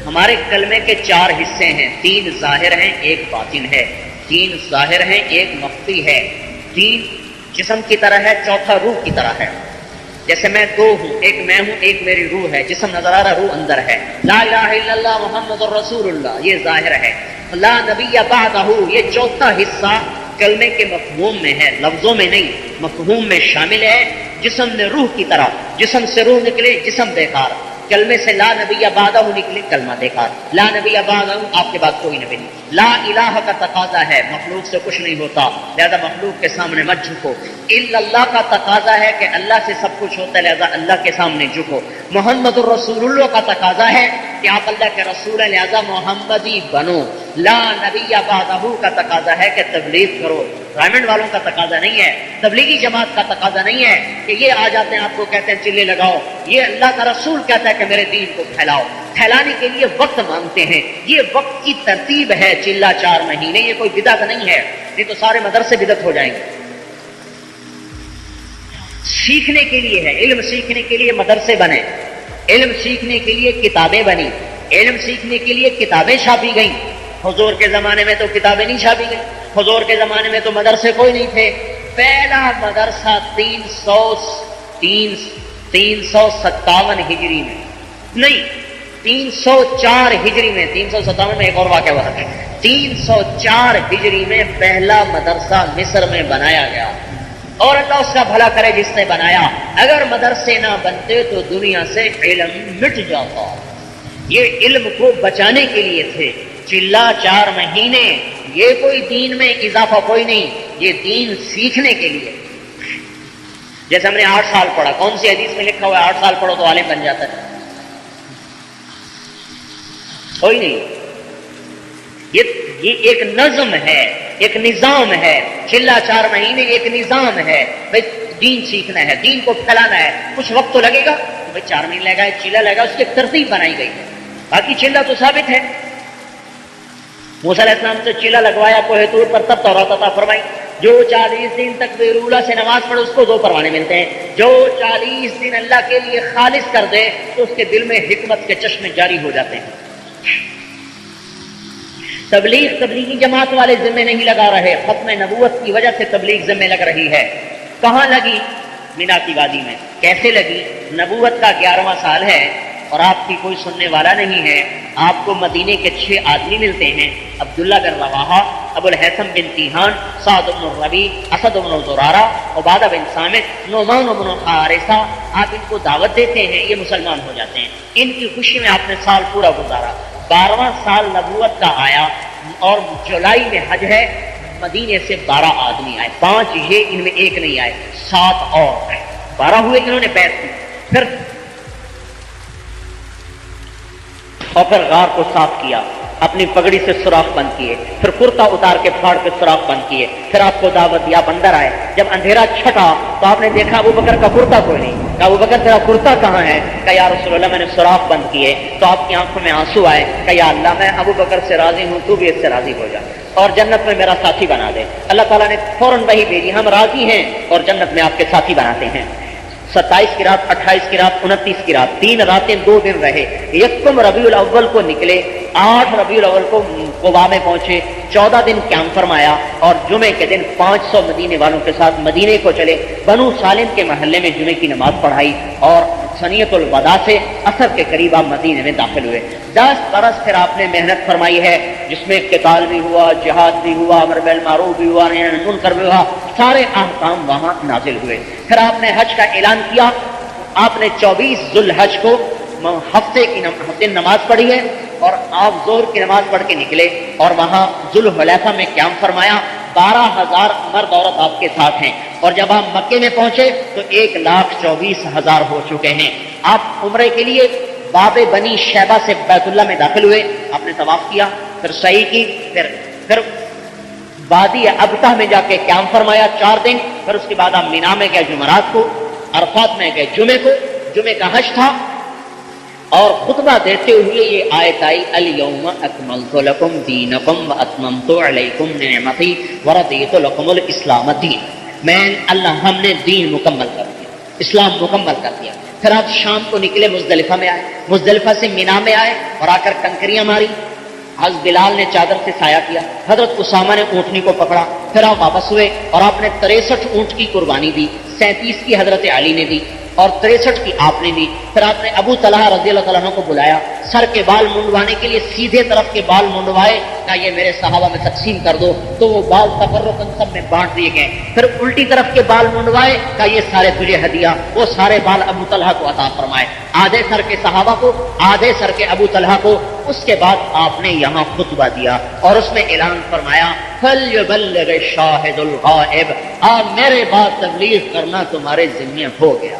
ہمارے کلمے کے 4 حصے ہیں، 3 ظاہر ہیں، 1 باطن ہے، 3 ظاہر ہیں، 1 مخفی ہے، 3 جسم کی طرح ہے، 4 روح کی طرح ہے۔ جیسے میں 2 ہوں، ایک میں ہوں، ایک میری روح ہے، جسم نظر آ رہا، روح اندر ہے۔ لا الہ الا اللہ محمد الرسول اللہ، یہ ظاہر ہے۔ لا نبی بعدہ، یہ 4تھا حصہ کلمے کے مفہوم میں ہے، لفظوں میں نہیں، مفہوم میں شامل ہے۔ جسم میں روح کی طرح، جسم سے روح نکلے جسم بیکار، کلمے سے لا نبی بعدہ نکلے کلمہ بیکار، لا نبی بعدہ آپ کے بعد کوئی نبی نہیں۔ لا الہ کا تقاضا ہے، مخلوق سے کچھ نہیں ہوتا، لہذا مخلوق کے سامنے مت جھکو۔ الا اللہ کا تقاضا ہے کہ اللہ سے سب کچھ ہوتا ہے، لہذا اللہ کے سامنے جھکو۔ محمد الرسول اللہ کا تقاضا ہے کہ آپ اللہ کے رسول ہیں، لہذا محمدی بنو۔ لا نبی بعدہ کا تقاضا ہے کہ تبلیغ کرو۔ رائمنڈ والوں کا تقاضا نہیں ہے، تبلیغی جماعت کا تقاضا نہیں ہے کہ یہ آ جاتے ہیں آپ کو کہتے ہیں چلے لگاؤ، یہ اللہ کا رسول کہتا ہے کہ میرے دین کو پھیلاؤ۔ پھیلانے کے لیے وقت مانگتے ہیں، یہ وقت کی ترتیب ہے، چلا 4 مہینے، یہ کوئی بدعت نہیں ہے، نہیں تو سارے مدرسے بدعت ہو جائیں گے۔ سیکھنے کے لیے ہے، علم سیکھنے کے لیے مدرسے بنے، علم سیکھنے کے لیے کتابیں بنی، علم سیکھنے کے لیے کتابیں چھاپی گئیں۔ حضور کے زمانے میں تو کتابیں نہیں چھاپی گئی، حضور کے زمانے میں تو مدرسے کوئی نہیں تھے، پہلا مدرسہ 357 ہجری میں نہیں 304 ہجری میں 357 میں ایک اور واقعہ ہوا ہے 304 ہجری میں پہلا مدرسہ مصر میں بنایا گیا اور اللہ اس کا بھلا کرے جس نے بنایا. اگر مدرسے نہ بنتے تو دنیا سے علم مٹ جاتا. یہ علم کو بچانے کے لیے تھے. چلا 4 مہینے یہ کوئی دین میں اضافہ کوئی نہیں, یہ دین سیکھنے کے لیے. جیسے ہم نے 8 سال پڑھا, کون سی حدیث میں لکھا ہوا ہے 8 سال پڑھو تو عالم بن جاتا ہے؟ کوئی نہیں. یہ ایک نظم ہے, ایک نظام ہے. چلا 4 مہینے ایک نظام ہے. بھائی دین سیکھنا ہے, دین کو پھیلانا ہے, کچھ وقت تو لگے گا. بھائی 4 مہینے لگا ہے, چلا لگا, اس کی ایک ترتیب بنائی گئی ہے. باقی چلا تو ثابت ہے. موسیٰ علیہ السلام سے چلا لگوایا کوہ طور پر, تب تورات عطا فرمائی. جو 40 دن تکبیر اولیٰ سے نماز پڑھے اس کو 2 پروانے ملتے ہیں. جو 40 دن اللہ کے لیے خالص کر دے تو اس کے دل میں حکمت کے چشمے جاری ہو جاتے ہیں. تبلیغی جماعت والے ذمے نہیں لگا رہے. ختم نبوت کی وجہ سے تبلیغ ذمے لگ رہی ہے. کہاں لگی؟ مینا کی وادی میں. کیسے لگی؟ نبوت کا 11واں سال ہے اور آپ کی کوئی سننے والا نہیں ہے. آپ کو مدینے کے 6 آدمی ملتے ہیں, عبداللہ بن رواحہ, ابو الحسن بن تیہان, سعد بن الربیع, اسد بن زرارہ, عبادہ بن صامت, نعمان بن حارثہ. آپ ان کو دعوت دیتے ہیں, یہ مسلمان ہو جاتے ہیں. ان کی خوشی میں آپ نے سال پورا گزارا. 12واں سال نبوت کا آیا اور جولائی میں حج ہے. مدینے سے 12 آدمی آئے, 5 یہ, ان میں ایک نہیں آئے, 7 اور آئے, 12 ہوئے. انہوں نے بیعت کی. پھر غار کو صاف کیا, اپنی پگڑی سے سوراخ بند کیے, پھر کرتا اتار کے پھاڑ کے سوراخ بند کیے. پھر آپ کو دعوت دیا, اندر آئے. جب اندھیرا چھٹا تو آپ نے دیکھا ابو بکر کا کرتا کوئی نہیں. کہا ابو بکر تیرا کرتا کہاں ہے؟ کہا یا رسول اللہ میں نے سوراخ بند کیے. تو آپ کی آنکھوں میں آنسو آئے. کہا یا اللہ میں ابو بکر سے راضی ہوں, تو بھی اس سے راضی ہو جا اور جنت میں میرا ساتھی بنا دے. اللہ تعالیٰ نے فوراً وحی بھیجی, ہم راضی ہیں اور جنت میں آپ کے ساتھی بناتے ہیں. 27 کی رات, 28 کی رات, 29 کی رات, 3 راتیں 2 دن رہے. یکم ربیع الاول کو نکلے, 8 ربیع الاول کو قباء میں پہنچے, 14 دن قیام فرمایا اور جمعے کے دن 500 مدینے والوں کے ساتھ مدینے کو چلے. بنو سالم کے محلے میں جمعے کی نماز پڑھائی اور سنیت الوداع سے عصر کے قریب آپ مدینے میں داخل ہوئے. 10 برس پھر آپ نے محنت فرمائی ہے, جس میں قتال بھی ہوا, جہاد بھی ہوا, امر بالمعروف بھی ہوا, نہی عن المنکر بھی ہوا, سارے احکام وہاں نازل ہوئے. پھر آپ نے حج کا اعلان کیا. آپ نے 24 ذو الحج کو ہفتے نماز پڑھی ہے اور آپ ظہر کی نماز پڑھ کے نکلے اور وہاں ذوالحلیفہ میں قیام فرمایا. 12,000 مرد عورت آپ کے ساتھ ہیں. اور جب آپ مکے میں پہنچے تو 1,24,000 ہو چکے ہیں. آپ عمرے کے لیے باب بنی شیبہ سے بیت اللہ میں داخل ہوئے. آپ نے طواف کیا, پھر سعی کی, پھر وادی ابتہ میں جا کے قیام فرمایا 4 دن. پھر اس کے بعد آپ مینا میں گئے جمعرات کو, عرفات میں گئے جمعے کو. جمعے کا حج تھا اور خطبہ دیتے ہوئے یہ آیت آئی, الیوم اکملت لکم دینکم واتممت علیکم نعمتی ورضیت لکم الاسلام دین. میں اللہ ہم نے دین مکمل کر دیا, اسلام مکمل کر دیا. پھر آپ شام کو نکلے, مزدلفہ میں آئے, مزدلفہ سے مینا میں آئے اور آ کر کنکریاں ماری. حضرت بلال نے چادر سے سایہ کیا, حضرت اسامہ نے اونٹنی کو پکڑا. پھر آپ واپس ہوئے اور آپ نے 63 اونٹ کی قربانی دی. 37 کی حضرت علی نے دی اور 63 کی آپ نے دی. پھر آپ نے ابو طلحہ رضی اللہ تعالیٰ عنہ کو بلایا, سر کے بال منڈوانے کے لیے سیدھے طرف کے بال منڈوائے. کہا یہ میرے صحابہ میں تقسیم کر دو, تو وہ بال تفرقاً سب میں بانٹ دیے گئے. پھر الٹی طرف کے بال منڈوائے. کہا یہ سارے تجھے ہدیہ. وہ سارے بال ابو طلحہ کو عطا فرمائے, آدھے سر کے صحابہ کو, آدھے سر کے ابو طلحہ کو. اس کے بعد آپ نے یہاں خطبہ دیا اور اس میں اعلان فرمایا, فَلْيُبَلِّغِ الشَّاهِدُ الْغَائِبَ, میرے بعد تبلیغ کرنا تمہارے ذمہ ہو گیا.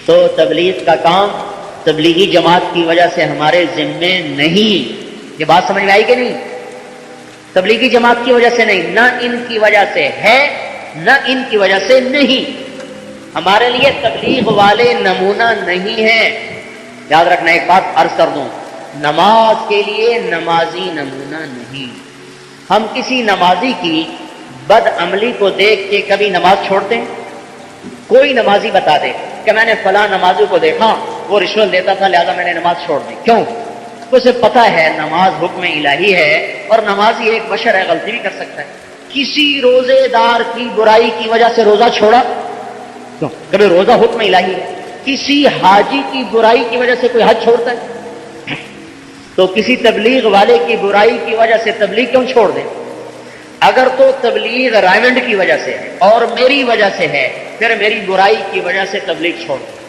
تو تبلیغ کا کام تبلیغی جماعت کی وجہ سے ہمارے ذمے نہیں. یہ بات سمجھ میں آئی کہ نہیں؟ تبلیغی جماعت کی وجہ سے نہیں, نہ ان کی وجہ سے ہے, نہ ان کی وجہ سے نہیں. ہمارے لیے تبلیغ والے نمونہ نہیں ہیں. یاد رکھنا, ایک بات عرض کر دوں, نماز کے لیے نمازی نمونہ نہیں. ہم کسی نمازی کی بد عملی کو دیکھ کے کبھی نماز چھوڑتے ہیں؟ کوئی نمازی بتا دے کہ میں نے فلاں نمازی کو دیکھا وہ رشوت دیتا تھا لہذا میں نے نماز چھوڑ دی. کیوں؟ اسے پتہ ہے نماز حکم الہی ہے اور نمازی ایک بشر ہے, غلطی بھی کر سکتا ہے. کسی روزے دار کی برائی کی وجہ سے روزہ چھوڑا؟ کبھی روزہ حکم الہی ہے. کسی حاجی کی برائی کی وجہ سے کوئی حج چھوڑتا ہے؟ تو کسی تبلیغ والے کی برائی کی وجہ سے تبلیغ کیوں چھوڑ دیں؟ اگر تو تبلیغ رائمنڈ کی وجہ سے ہے اور میری وجہ سے ہے، پھر میری برائی کی وجہ سے تبلیغ چھوڑ دیں.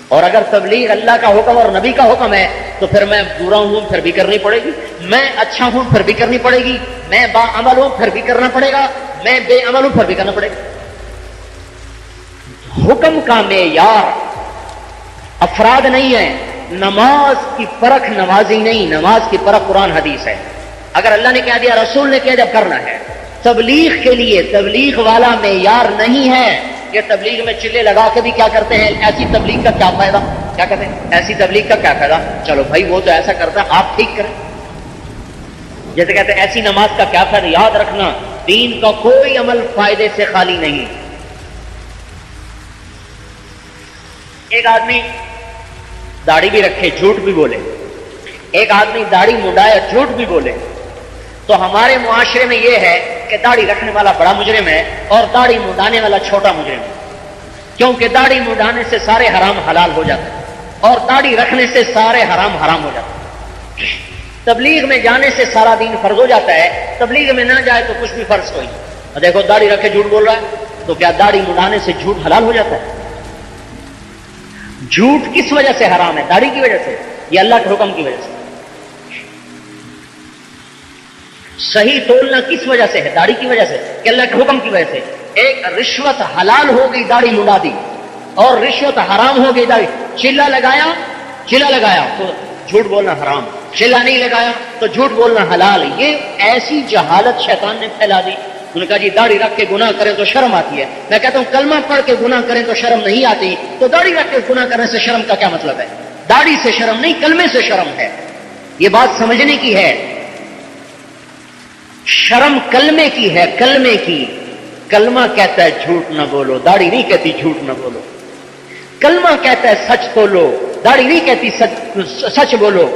اور اگر تبلیغ اللہ کا حکم اور نبی کا حکم ہے تو پھر میں برا ہوں پھر بھی کرنی پڑے گی، میں اچھا ہوں پھر بھی کرنی پڑے گی، میں با عمل ہوں پھر بھی کرنا پڑے گا، میں بے عمل ہوں پھر بھی کرنا پڑے گا. حکم کا معیار افراد نہیں ہے. نماز کی پرکھ نمازی نہیں، نماز کی پرکھ قرآن حدیث ہے. اگر اللہ نے کہہ دیا، رسول نے کہہ دیا، کرنا ہے. تبلیغ کے لیے تبلیغ والا معیار نہیں ہے کہ تبلیغ میں چلے لگا کے بھی کیا کرتے ہیں، ایسی تبلیغ کا کیا فائدہ، کیا کہتے ہیں ایسی تبلیغ کا کیا فائدہ، چلو بھائی وہ تو ایسا کرتا ہے آپ ٹھیک کریں. جیسے کہتے ہیں ایسی نماز کا کیا فائدہ. یاد رکھنا دین کا کوئی عمل فائدے سے خالی نہیں. ایک آدمی داڑھی بھی رکھے جھوٹ بھی بولے، ایک آدمی داڑھی منڈائے جھوٹ بھی بولے، تو ہمارے معاشرے میں یہ ہے کہ داڑھی رکھنے والا بڑا مجرم ہے اور داڑھی منڈانے والا چھوٹا مجرم ہے. کیونکہ داڑھی منڈانے سے سارے حرام حلال ہو جاتے ہیں اور داڑھی رکھنے سے سارے حرام حرام ہو جاتے ہیں. تبلیغ میں جانے سے سارا دین فرض ہو جاتا ہے، تبلیغ میں نہ جائے تو کچھ بھی فرض کوئی نہیں. دیکھو داڑھی رکھے جھوٹ بول رہا ہے تو کیا داڑھی منڈانے سے جھوٹ حلال ہو جاتا ہے؟ جھوٹ کس وجہ سے حرام ہے؟ داڑھی کی وجہ سے یا اللہ کے حکم کی وجہ سے؟ صحیح تولنا کس وجہ سے ہے؟ داڑھی کی وجہ سے کہ اللہ کے حکم کی وجہ سے؟ ایک رشوت حلال ہو گئی داڑھی منڈا دی اور رشوت حرام ہو گئی داڑھی. چلا لگایا تو جھوٹ بولنا حرام، چلا نہیں لگایا تو جھوٹ بولنا حلال. یہ ایسی جہالت شیطان نے پھیلا دی. انہوں نے کہا جی داڑھی رکھ کے گناہ کریں تو شرم آتی ہے. میں کہتا ہوں کلمہ پڑھ کے گناہ کریں تو شرم نہیں آتی، تو داڑھی رکھ کے گناہ کرنے سے شرم کا کیا مطلب ہے؟ داڑھی سے شرم نہیں، کلمے سے شرم ہے. یہ بات سمجھنے کی ہے. شرم کلمے کی ہے، کلمے کی. کلمہ کہتا ہے جھوٹ نہ بولو، داڑھی نہیں کہتی جھوٹ نہ بولو. کلمہ کہتا ہے سچ بولو، داڑھی نہیں کہتی سچ بولو،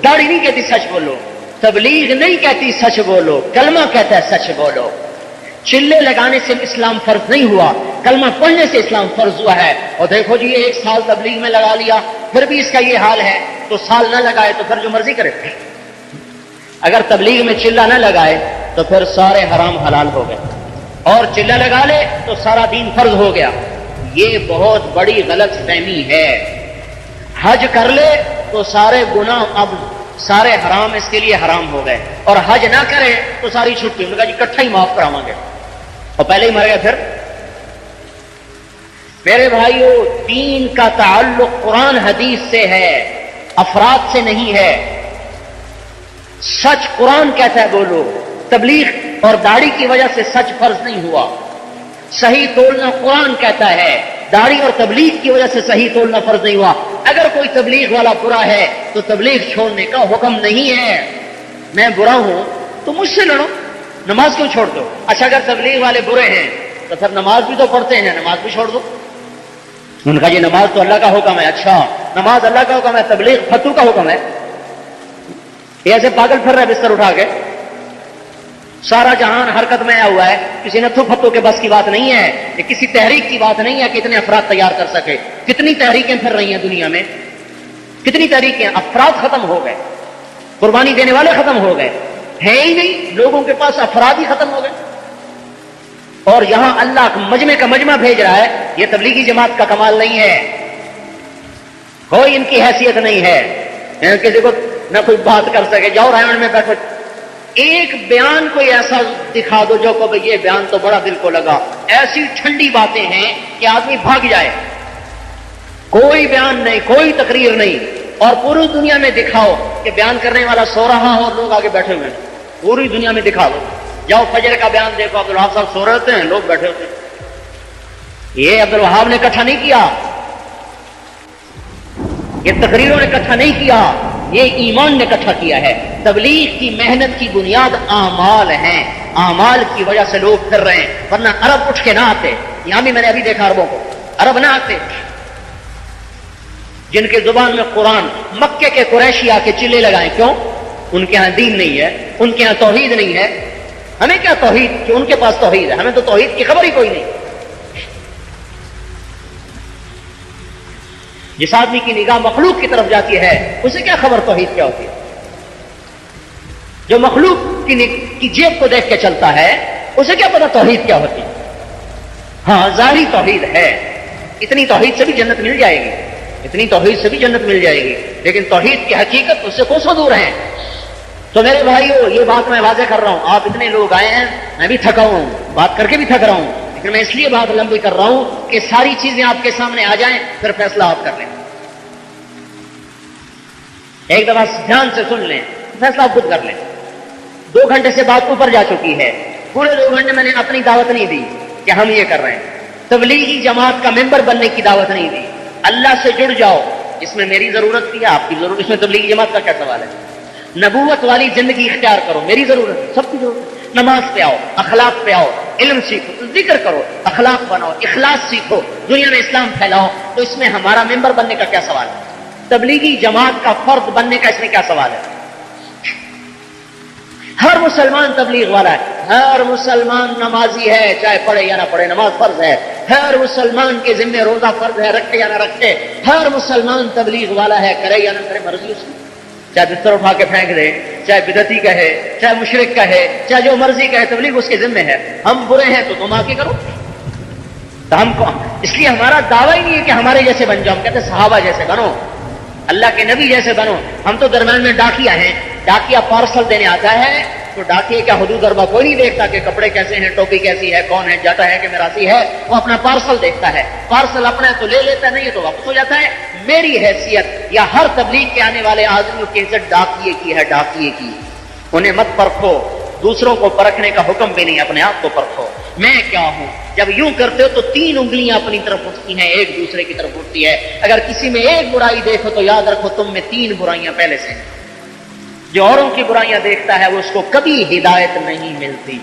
داڑھی نہیں کہتی سچ بولو. تبلیغ نہیں کہتی سچ بولو، کلمہ کہتا ہے سچ بولو. چلے لگانے سے اسلام فرض نہیں ہوا، کلمہ پڑھنے سے اسلام فرض ہوا ہے. اور دیکھو جی 1 سال تبلیغ میں لگا لیا پھر بھی اس کا یہ حال ہے، تو سال نہ لگائے تو پھر جو مرضی کرے. اگر تبلیغ میں چلہ نہ لگائے تو پھر سارے حرام حلال ہو گئے، اور چلہ لگا لے تو سارا دین فرض ہو گیا. یہ بہت بڑی غلط فہمی ہے. حج کر لے تو سارے گناہ اب سارے حرام اس کے لیے حرام ہو گئے، اور حج نہ کرے تو ساری چھٹی. انہوں نے کہا جی اکٹھا ہی معاف کراواں گے، اور پہلے ہی مر گئے. پھر میرے بھائیو دین کا تعلق قرآن حدیث سے ہے، افراد سے نہیں ہے. سچ قرآن کہتا ہے بولو. تبلیغ اور داڑھی کی وجہ سے سچ فرض نہیں ہوا. صحیح تولنا قرآن کہتا ہے، داڑھی اور تبلیغ کی وجہ سے صحیح تولنا فرض نہیں ہوا. اگر کوئی تبلیغ والا برا ہے تو تبلیغ چھوڑنے کا حکم نہیں ہے. میں برا ہوں تو مجھ سے لڑو، نماز کیوں چھوڑ دو؟ اچھا اگر تبلیغ والے برے ہیں تو پھر نماز بھی تو پڑھتے ہیں، نماز بھی چھوڑ دو. ان کا جی نماز تو اللہ کا حکم ہے. اچھا نماز اللہ کا حکم ہے، تبلیغ فتو کا حکم ہے. یہ ایسے پاگل پھر رہا ہے بستر اٹھا کے. سارا جہان حرکت میں آیا ہوا ہے، کسی نتھو پھتو کے بس کی بات نہیں ہے. یہ کسی تحریک کی بات نہیں ہے کہ اتنے افراد تیار کر سکے. کتنی تحریکیں پھر رہی ہیں دنیا میں، کتنی تحریکیں. افراد ختم ہو گئے، قربانی دینے والے ختم ہو گئے، ہے ہی نہیں. لوگوں کے پاس افراد ہی ختم ہو گئے. اور یہاں اللہ مجمع کا مجمع بھیج رہا ہے. یہ تبلیغی جماعت کا کمال نہیں ہے، کوئی ان کی حیثیت نہیں ہے کسی کو نہ کوئی بات کر سکے. جاؤ رائمنڈ میں بیٹھو، ایک بیان کوئی ایسا دکھا دو جو کہ یہ بیان تو بڑا دل کو لگا. ایسی ٹھنڈی باتیں ہیں کہ آدمی بھاگ جائے. کوئی بیان نہیں، کوئی تقریر نہیں. اور پوری دنیا میں دکھاؤ کہ بیان کرنے والا سو رہا ہو اور لوگ آگے بیٹھے ہوئے ہیں. پوری دنیا میں دکھا دو. جاؤ فجر کا بیان دیکھو، عبدالوہاب صاحب سو رہے ہوتے ہیں، لوگ بیٹھے ہوتے ہیں. یہ عبدالوہاب نے اکٹھا نہیں کیا، یہ تقریروں نے اکٹھا نہیں کیا، یہ ایمان نے اکٹھا کیا ہے. تبلیغ کی محنت کی بنیاد اعمال ہیں. اعمال کی وجہ سے لوگ پھر رہے ہیں، ورنہ عرب اٹھ کے نہ آتے. یہاں بھی میں نے ابھی دیکھا عربوں کو، عرب نہ آتے جن کے زبان میں قرآن. مکے کے قریشی آ کے چلے لگائیں، کیوں؟ ان کے ہاں دین نہیں ہے، ان کے ہاں توحید نہیں ہے. ہمیں کیا توحید کہ ان کے پاس توحید ہے، ہمیں تو توحید کی خبر ہی کوئی نہیں۔ جس آدمی کی نگاہ مخلوق کی طرف جاتی ہے اسے کیا خبر توحید کیا ہوتی ہے؟ جو مخلوق کی جیب کو دیکھ کے چلتا ہے اسے کیا پتا توحید کیا ہوتی ہے؟ ہاں ظاہری توحید ہے، اتنی توحید سے بھی جنت مل جائے گی، اتنی توحید سے بھی جنت مل جائے گی، لیکن توحید کی حقیقت اس سے کوسوں دور ہیں۔ تو میرے بھائیو، یہ بات میں واضح کر رہا ہوں، آپ اتنے لوگ آئے ہیں، میں بھی تھکا ہوں، بات کر کے بھی تھک رہا ہوں، لیکن میں اس لیے بات لمبی کر رہا ہوں کہ ساری چیزیں آپ کے سامنے آ جائیں، پھر فیصلہ آپ کر لیں۔ ایک دفعہ دھیان سے سن لیں، فیصلہ آپ خود کر لیں۔ 2 گھنٹے سے بات اوپر جا چکی ہے، پورے 2 گھنٹے میں نے اپنی دعوت نہیں دی کہ ہم یہ کر رہے ہیں، تبلیغی جماعت کا ممبر بننے کی دعوت نہیں دی۔ اللہ سے جڑ جاؤ، اس میں میری ضرورت بھی ہے، آپ کی ضرورت، اس میں تبلیغی جماعت کا کیا سوال ہے؟ نبوت والی زندگی اختیار کرو، میری ضرورت ہے، سب کی ضرورت۔ نماز پہ آؤ، اخلاق پہ آؤ، علم سیکھو، ذکر کرو، اخلاق بناؤ، اخلاص سیکھو، دنیا میں اسلام پھیلاؤ، تو اس میں ہمارا ممبر بننے کا کیا سوال ہے؟ تبلیغی جماعت کا فرد بننے کا اس میں کیا سوال ہے؟ ہر مسلمان تبلیغ والا ہے، ہر مسلمان نمازی ہے، چاہے پڑھے یا نہ پڑھے، نماز فرض ہے، ہر مسلمان کے ذمہ روزہ فرض ہے، رکھے یا نہ رکھے، ہر مسلمان تبلیغ والا ہے، کرے یا نہ کرے مرضی اس کی، چاہے بستر اٹھا کے پھینک دے، چاہے بدعتی کہے، چاہے مشرک کہے، چاہے جو مرضی کہے، تبلیغ اس کے ذمہ ہے۔ ہم برے ہیں تو تم آ کے کرو، تو ہم کو اس لیے ہمارا دعویٰ ہی نہیں ہے کہ ہمارے جیسے بن جاؤ، ہم کہتے ہیں صحابہ جیسے بنو، اللہ کے نبی جیسے بنو۔ ہم تو درمیان میں ڈاکیا ہیں، ڈاکیا پارسل دینے آتا ہے تو ڈاکیے کیا حدود اربا کوئی نہیں دیکھتا کہ کپڑے کیسے ہیں، ٹوپی کیسی ہے، کون ہے، جاتا ہے کہ میراثی ہے، وہ اپنا پارسل دیکھتا ہے، پارسل اپنا ہے تو لے لیتا، نہیں ہے تو واپس ہو جاتا ہے۔ میری حیثیت یا ہر تبلیغ کے آنے والے آدمیوں کی عزت ڈاکیے کی ہے، ڈاکیے کی۔ انہیں مت پرکھو، دوسروں کو پرکھنے کا حکم بھی نہیں، اپنے آپ کو پرکھو، میں کیا ہوں۔ جب یوں کرتے ہو تو 3 انگلیاں اپنی طرف اٹھتی ہیں، ایک دوسرے کی طرف اٹھتی ہے۔ اگر کسی میں ایک برائی دیکھو تو یاد رکھو تم میں 3 برائیاں پہلے سے ہیں۔ جو اوروں کی برائیاں دیکھتا ہے وہ اس کو کبھی ہدایت نہیں ملتی،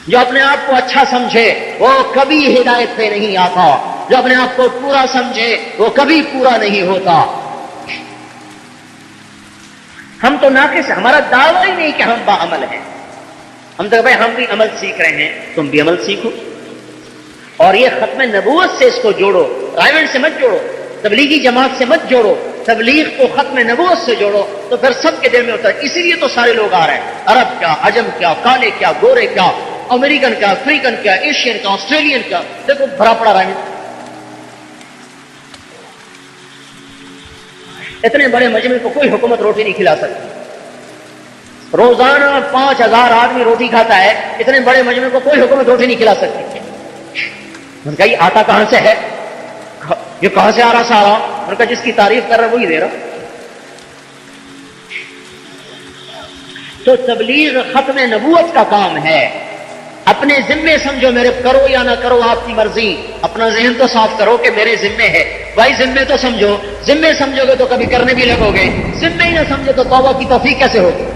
جو اپنے آپ کو اچھا سمجھے وہ کبھی ہدایت پہ نہیں آتا، جو اپنے آپ کو پورا سمجھے وہ کبھی پورا نہیں ہوتا۔ ہم تو ناقص، ہمارا دعویٰ ہی نہیں کہ ہم باعمل ہیں، ہم تو بھائی ہم بھی عمل سیکھ رہے ہیں، تم بھی عمل سیکھو، اور یہ ختم نبوت سے اس کو جوڑو، رائمنڈ سے مت جوڑو، تبلیغی جماعت سے مت جوڑو، تبلیغ کو ختم نبوت سے جوڑو، تو پھر سب کے دل میں ہوتا ہے۔ اسی لیے تو سارے لوگ آ رہے ہیں، عرب کیا، عجم کیا، کالے کیا، گورے کیا، امریکن کیا، افریقن کیا، ایشین کیا، آسٹریلین کیا، دیکھو بھرا پڑا رہا ہے۔ اتنے بڑے مجمع کو کوئی حکومت روٹی نہیں کھلا سکتی، روزانہ 5000 آدمی روٹی کھاتا ہے، اتنے بڑے مجمع کو کوئی حکومت روٹی نہیں کھلا سکتی۔ ان کا یہ آتا کہاں سے ہے، یہ کہاں سے آ رہا سارا، ان کا جس کی تعریف کر رہا وہی دے رہا۔ تو تبلیغ ختم نبوت کا کام ہے، اپنے ذمے سمجھو، میرے کرو یا نہ کرو آپ کی مرضی، اپنا ذہن تو صاف کرو کہ میرے ذمے ہے، بھائی ذمے تو سمجھو، ذمے سمجھو گے تو کبھی کرنے بھی لگو گے، ذمے ہی نہ سمجھو تو توبہ کی توفیق کیسے ہوگی؟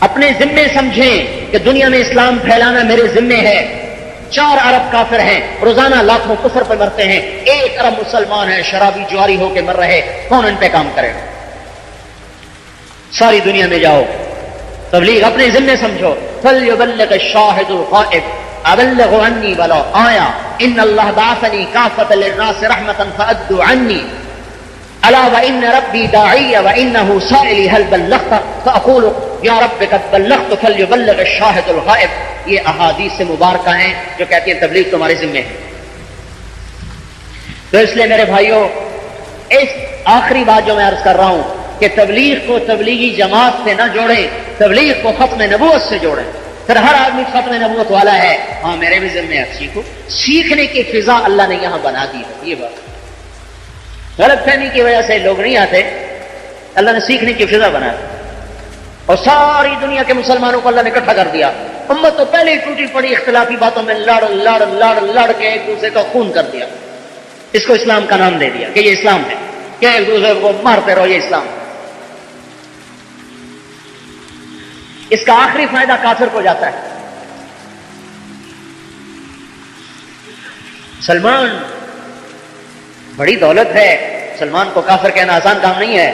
اپنے ذمے سمجھیں کہ دنیا میں اسلام پھیلانا میرے ذمے ہے۔ 4 ارب کافر ہیں، روزانہ لاکھوں کفر پہ مرتے ہیں، 1 ارب مسلمان ہیں شرابی جواری ہو کے مر رہے، کون ان پہ کام کرے گا؟ ساری دنیا میں جاؤ، تبلیغ اپنے ذمے سمجھو۔ فَلْيُبَلِّغِ الشَّاهِدُ الْغَائِبَ أَبَلَّغُ عَنِّي وَلَوْ آيَةً إِنَّ اللَّهَ بَعَثَنِي كَافَّةً لِلنَّاسِ رَحْمَةً فَأَدُّوا عَنِّي أَلَا وَإِنَّ رَبِّي دَاعِيَ وَإِنَّهُ سَائِلِي هَلْ بَلَّغْتَ فَأَقُولُ يَا رَبِّ قَدْ بَلَّغْتُ فَلْيُبَلِّغِ الشَّاهِدُ الْغَائِبَ۔ یہ احادیث مبارکہ ہیں جو کہتی ہیں تبلیغ تمہارے ذمے ہے۔ تو اس لیے میرے بھائیوں، اس آخری بات جو میں عرض کر رہا ہوں کہ تبلیغ کو تبلیغی جماعت سے نہ جوڑیں، تبلیغ کو ختم نبوت سے جوڑیں۔ پھر ہر آدمی ختم نبوت والا ہے، ہاں میرے بھی ذمہ ہے، سیکھو۔ سیکھنے کی فضا اللہ نے یہاں بنا دی ہے، یہ بات غلط فہمی کی وجہ سے لوگ نہیں آتے، اللہ نے سیکھنے کی فضا بنا دی، اور ساری دنیا کے مسلمانوں کو اللہ نے اکٹھا کر دیا۔ امت تو پہلے ہی ٹوٹی پڑی اختلافی باتوں میں لڑ لڑ لڑ لڑ کے ایک دوسرے کا خون کر دیا، اس کو اسلام کا نام دے دیا کہ یہ اسلام ہے، کہ ایک دوسرے کو مارتے رہو، یہ اسلام ہے۔ اس کا آخری فائدہ کافر کو جاتا ہے۔ سلمان بڑی دولت ہے، سلمان کو کافر کہنا آسان کام نہیں ہے۔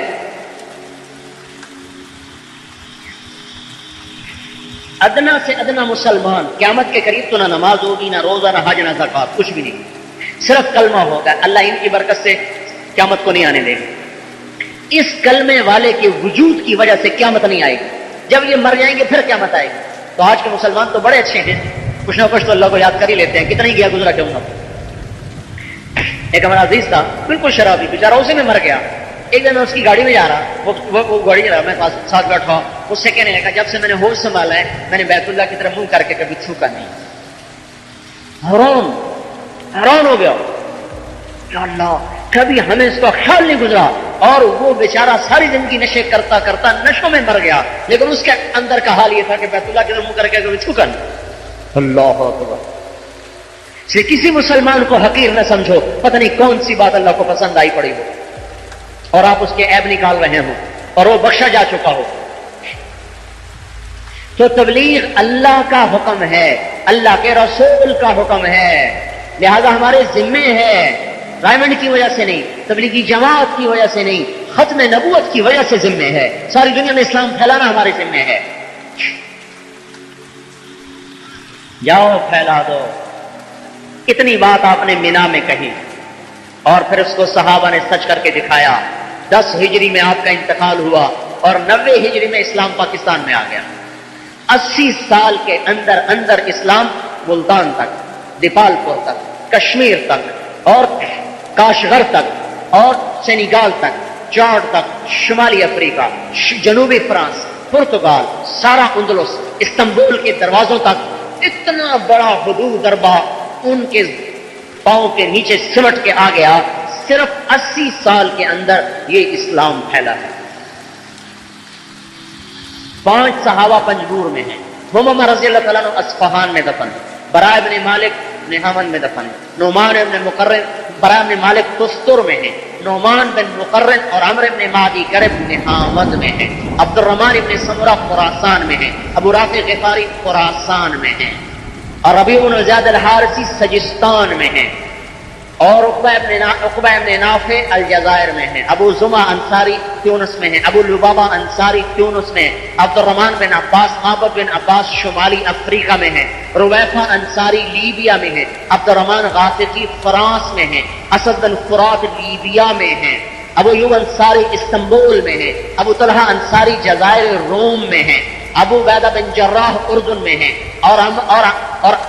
ادنا سے ادنا مسلمان قیامت کے قریب تو نہ نماز ہوگی، نہ روزہ، نہ حج، نہ زکات، کچھ بھی نہیں، صرف کلمہ ہوگا. اللہ ان کی برکت سے قیامت کو نہیں آنے دے گا. اس کلمے والے کے وجود کی وجہ سے قیامت نہیں آئے گی. جب یہ مر جائیں گے پھر قیامت آئے گی. تو آج کے مسلمان تو بڑے اچھے ہیں، کچھ نہ کچھ تو اللہ کو یاد کر ہی لیتے ہیں، کتنا ہی گیا گزرا کیوں نہ. ایک ہمارا عزیز تھا بالکل شرابی، بیچارہ اسی میں مر گیا. ایک دن میں اس کی گاڑی میں جا رہا، وہ گاڑی جا رہا، میں ساتھ بیٹھا، اس سے کہنے لگا جب سے میں نے ہوش سنبھالا ہے میں نے بیت اللہ کی طرف منہ کر کے کبھی چھوکا نہیں. حیران ہو گیا یا اللہ، کبھی ہمیں اس کا خیال نہیں گزرا. اور وہ بیچارہ ساری زندگی نشے کرتا کرتا نشوں میں مر گیا، لیکن اس کے اندر کا حال یہ تھا کہ بیت اللہ کی طرف منہ کر کے کبھی چھوکا نہیں. اللہ اکبر. سے کسی مسلمان کو حقیر نہ سمجھو، پتہ نہیں کون سی بات اللہ کو پسند آئی پڑی ہو اور آپ اس کے عیب نکال رہے ہو اور وہ بخشا جا چکا ہو. تو تبلیغ اللہ کا حکم ہے، اللہ کے رسول کا حکم ہے، لہذا ہمارے ذمے ہے. رائمنڈ کی وجہ سے نہیں، تبلیغی جماعت کی وجہ سے نہیں، ختم نبوت کی وجہ سے ذمے ہے. ساری دنیا میں اسلام پھیلانا ہمارے ذمے ہے. جاؤ پھیلا دو. اتنی بات آپ نے مینا میں کہی اور پھر اس کو صحابہ نے سچ کر کے دکھایا. 10 ہجری میں آپ کا انتقال ہوا اور 90 ہجری میں اسلام پاکستان میں آ گیا. 80 سال کے اندر اندر اسلام ملتان تک، دیپال پور تک، کشمیر تک اور کاشغر تک اور سینیگال تک، چاڈ تک، شمالی افریقہ، جنوبی فرانس، پرتگال، سارا اندلس، استنبول کے دروازوں تک اتنا بڑا حدود دربا ان کے پاؤں کے نیچے سمٹ کے آ گیا. صرف 80 سال کے اندر یہ اسلام پھیلا ہے. 5 صحابہ پنجگور میں ہیں. محمد رضی اللہ تعالیٰ عنہ اصفہان میں دفن، براء ابن مالک نہامن میں دفن، نعمان ابن مقرن، براء ابن مالک تستر میں ہیں، نعمان بن مقرن اور عمر ابن مادی کرب نہامد میں ہیں، عبد الرحمن ابن سمرہ خراسان میں ہیں، ابو رافع غفاری خراسان میں ہیں، اور ربیع بن زیاد الحارثی سجستان میں ہیں، اور عقبہ ابن نافع الجزائر میں ہیں، ابو زمع انصاری تیونس میں ہیں، ابو لبابہ انصاری تیونس میں ہیں، عبد الرحمن بن عباس معبد بن عباس شمالی افریقہ میں ہیں، رویفہ انصاری لیبیا میں ہیں، عبد الرحمن غافقی فرانس میں ہیں، اسد بن فرات لیبیا میں ہیں، ابو ایوب انصاری استنبول میں ہیں، ابو طلحہ انصاری جزائر روم میں ہیں، ابو عبیدہ بن جراح اردن میں ہیں، اور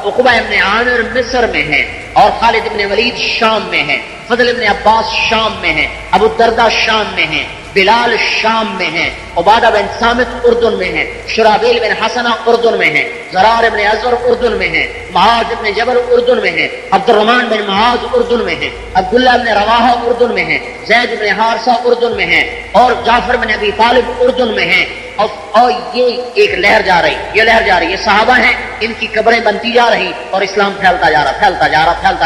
عقبہ ابن عامر مصر میں ہیں، اور خالد ابن ولید شام میں ہیں، فضل ابن عباس شام میں ہیں، ابو الدرداء شام میں ہیں، بلال شام میں ہیں، عبادہ بن صامت اردن میں ہیں، شرابیل بن حسنہ اردن میں ہیں، زرار ابن ازور اردن میں ہیں، معاذ ابن جبل اردن میں ہیں، عبد الرحمن بن معاذ اردن میں ہیں، عبداللہ ابن رواحہ اردن میں ہیں، زید بن حارثہ اردن میں ہیں، اور جعفر بن ابی طالب اردن میں ہیں. اور یہ ایک لہر جا رہی، یہ صحابہ ہیں، ان کی قبریں بنتی جا رہی اور اسلام پھیلتا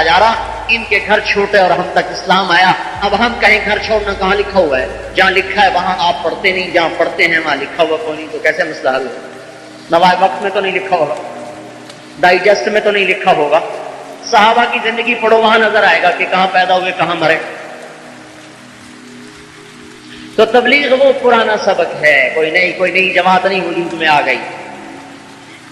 جا رہا. ان کے گھر چھوٹے اور ہم تک اسلام آیا. اب ہم کہیں گھر چھوڑنا کہاں لکھا ہوا ہے؟ جہاں لکھا ہے وہاں آپ پڑھتے نہیں، جہاں پڑھتے ہیں وہاں لکھا ہوا کوئی نہیں. تو کیسے مسئلہ حل ہوگا؟ نوائے وقت میں تو نہیں لکھا ہوگا، ڈائجسٹ میں تو نہیں لکھا ہوگا. صحابہ کی زندگی پڑھو، وہاں نظر آئے گا کہ کہاں پیدا ہوئے کہاں مرے. تو تبلیغ وہ پرانا سبق ہے، کوئی نئی جماعت نہیں وجود میں آ گئی.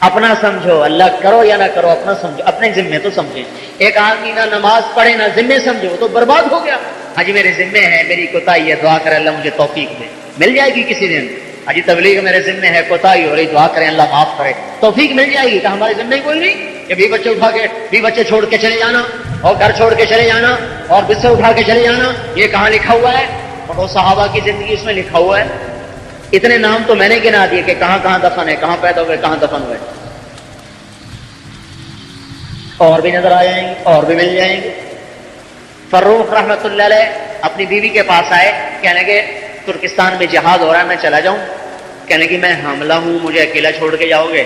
اپنا سمجھو، اللہ کرو یا نہ کرو اپنا سمجھو، اپنے ذمے تو سمجھے. ایک آدمی نہ نماز پڑھے نہ ذمے سمجھے، وہ تو برباد ہو گیا. حجی میرے ذمے ہے، میری کوتاہی ہے، دعا کرے اللہ مجھے توفیق دے. مل جائے گی کسی دن. حجی تبلیغ میرے ذمے ہے، کوتاہی ہو رہی، دعا کرے اللہ معاف کرے، توفیق مل جائے گی. کہ ہمارے ذمے کوئی نہیں کہ 20 بچے اٹھا کے 20 بچے چھوڑ کے چلے جانا اور گھر چھوڑ کے چلے جانا اور بستر اٹھا کے چلے جانا. یہ کہاں لکھا ہوا ہے؟ اور صحابہ کی زندگی اس میں لکھا ہوا ہے. اتنے نام تو میں نے گنا دیے کہ کہاں کہاں دفن ہے، کہاں پیدا ہوئے، کہاں دفن ہوئے. اور بھی نظر آ جائیں گے، اور بھی مل جائیں گے. فروخ رحمت اللہ علیہ اپنی بیوی کے پاس آئے، کہنے کہ ترکستان میں جہاد ہو رہا ہے، میں چلا جاؤں. کہنے کہ میں حاملہ ہوں، مجھے اکیلا چھوڑ کے جاؤ گے؟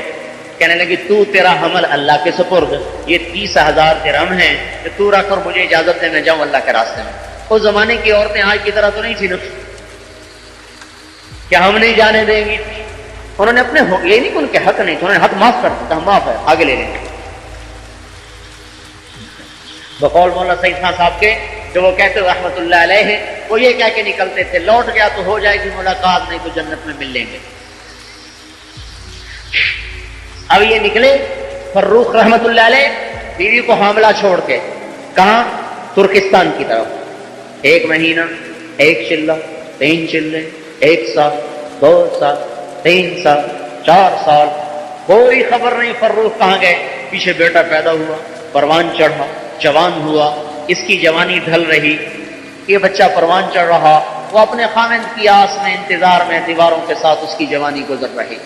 کہنے لگی تیرا حمل اللہ کے سپرد، یہ 30,000 درہم ہیں کہ تو رکھ اور مجھے اجازت دے میں جاؤں اللہ کے راستے میں. اس زمانے کی عورتیں آج کی طرح تو نہیں تھی نا کہ ہم نہیں جانے دیں گی. انہوں نے اپنے یہ نہیں کہ ان کے حق نہیں تھے، انہوں نے حق معاف کر دیا، معاف ہے، آگے لے لیں گے. بقول مولانا سعید خان صاحب کے جو وہ کہتے رحمت اللہ علیہ ہیں، وہ یہ کہہ کے نکلتے تھے لوٹ گیا تو ہو جائے گی ملاقات، نہیں تو جنت میں مل لیں گے. اب یہ نکلے فروخ رحمت اللہ علیہ بیوی کو حاملہ چھوڑ کے کہاں؟ ترکستان کی طرف۔ 1 مہینہ، 1 چلہ، 3 چلے، 1 سال، 2 سال، 3 سال، 4 سال، کوئی خبر نہیں فروخ کہاں گئے۔ پیچھے بیٹا پیدا ہوا، پروان چڑھا، جوان ہوا، اس کی جوانی ڈھل رہی، یہ بچہ پروان چڑھ رہا، وہ اپنے خاوند کی آس میں انتظار میں دیواروں کے ساتھ اس کی جوانی گزر رہی،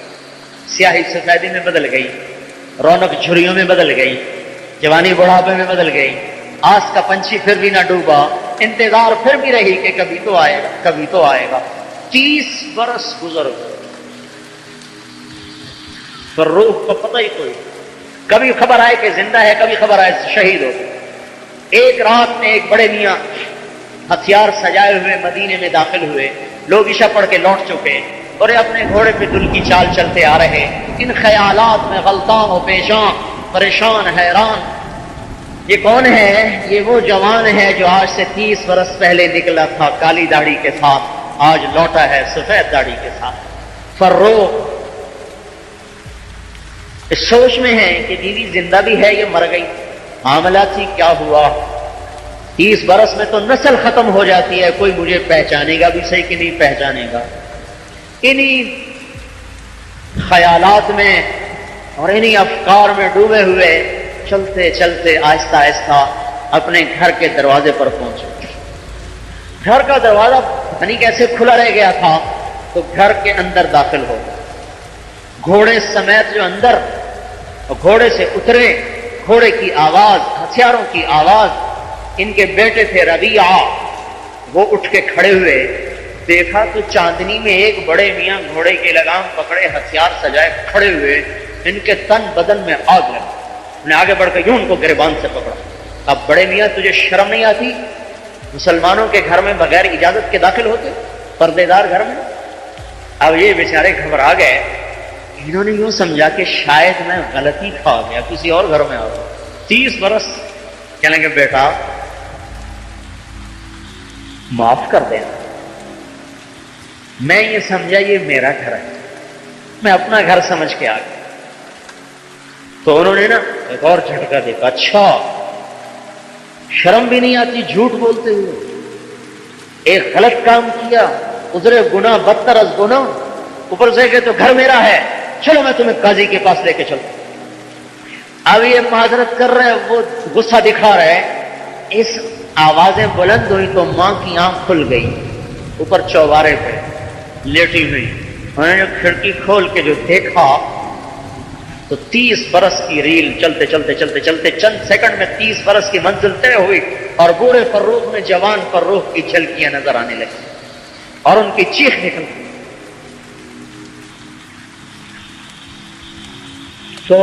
سیاہی سفیدی میں بدل گئی، رونق جھریوں میں بدل گئی، جوانی بڑھاپے میں بدل گئی، آس کا پنچھی پھر بھی نہ ڈوبا، انتظار پھر بھی رہی کہ کبھی تو آئے گا، کبھی تو آئے گا۔ 30 برس گزر گئے، فروخ کو پتہ ہی کوئی، کبھی خبر آئے کہ زندہ ہے، کبھی خبر آئے شہید ہو۔ ایک رات میں ایک بڑے میاں ہتھیار سجائے ہوئے مدینے میں داخل ہوئے، لوگ عشاء پڑھ کے لوٹ چکے اور اپنے گھوڑے پہ دل کی چال چلتے آ رہے، ان خیالات میں غلطان و پیشان، پریشان، حیران۔ یہ کون ہے؟ یہ وہ جوان ہے جو آج سے 30 برس پہلے نکلا تھا کالی داڑھی کے ساتھ، آج لوٹا ہے سفید داڑھی کے ساتھ۔ فروخ اس سوچ میں ہے کہ بیوی زندہ بھی ہے یا مر گئی، حاملہ تھی، کیا ہوا؟ 30 برس میں تو نسل ختم ہو جاتی ہے، کوئی مجھے پہچانے گا بھی صحیح کہ نہیں پہچانے گا۔ انہی خیالات میں اور انہی افکار میں ڈوبے ہوئے چلتے چلتے آہستہ آہستہ اپنے گھر کے دروازے پر پہنچے۔ گھر کا دروازہ پتہ نہیں کیسے کھلا رہ گیا تھا، تو گھر کے اندر داخل ہو گئے۔ گھوڑے سمیت جو اندر گھوڑے سے اترے، گھوڑے کی آواز، ہتھیاروں کی آواز، ان کے بیٹے تھے ربیعہ، وہ اٹھ کے کھڑے ہوئے، دیکھا تو چاندنی میں ایک بڑے میاں گھوڑے کی لگام پکڑے، ہتھیار سجائے کھڑے ہوئے، ان کے تن بدن میں آگ لگی۔ انہیں آگے بڑھ کے یوں ان کو گریبان سے پکڑا۔ اب بڑے میاں تجھے شرم نہیں آتی؟ مسلمانوں کے گھر میں بغیر اجازت کے داخل ہوتے، پردے دار گھر میں؟ اب یہ بیچارے گھبرا گئے، انہوں نے یوں سمجھا کہ شاید میں غلطی کھا گیا، کسی اور گھر میں آ گیا۔ 30 برس کہنے کہ بیٹا معاف کر دینا، میں یہ سمجھا یہ میرا گھر ہے، میں اپنا گھر سمجھ کے آ گیا۔ تو انہوں نے نا ایک اور جھٹکا دیکھا، اچھا شرم بھی نہیں آتی جھوٹ بولتے ہوئے، ایک غلط کام کیا، ادھر گناہ بدتر از گناہ، اوپر سے کہ تو گھر میرا ہے، چلو میں تمہیں قاضی کے پاس لے کے چلتا۔ اب یہ معذرت کر رہے، وہ غصہ دکھا رہے، اس آوازیں بلند ہوئی تو ماں کی آنکھ کھل گئی، اوپر چوبارے پہ لیٹی ہوئی، انہوں نے کھڑکی کھول کے جو دیکھا تو 30 برس کی ریل چلتے چلتے چلتے چلتے چند سیکنڈ میں 30 برس کی منزل طے ہوئی، اور بوڑھے فروخ میں جوان فروخ کی جھلکیاں نظر آنے لگی اور ان کی چیخ نکل گئی۔ تو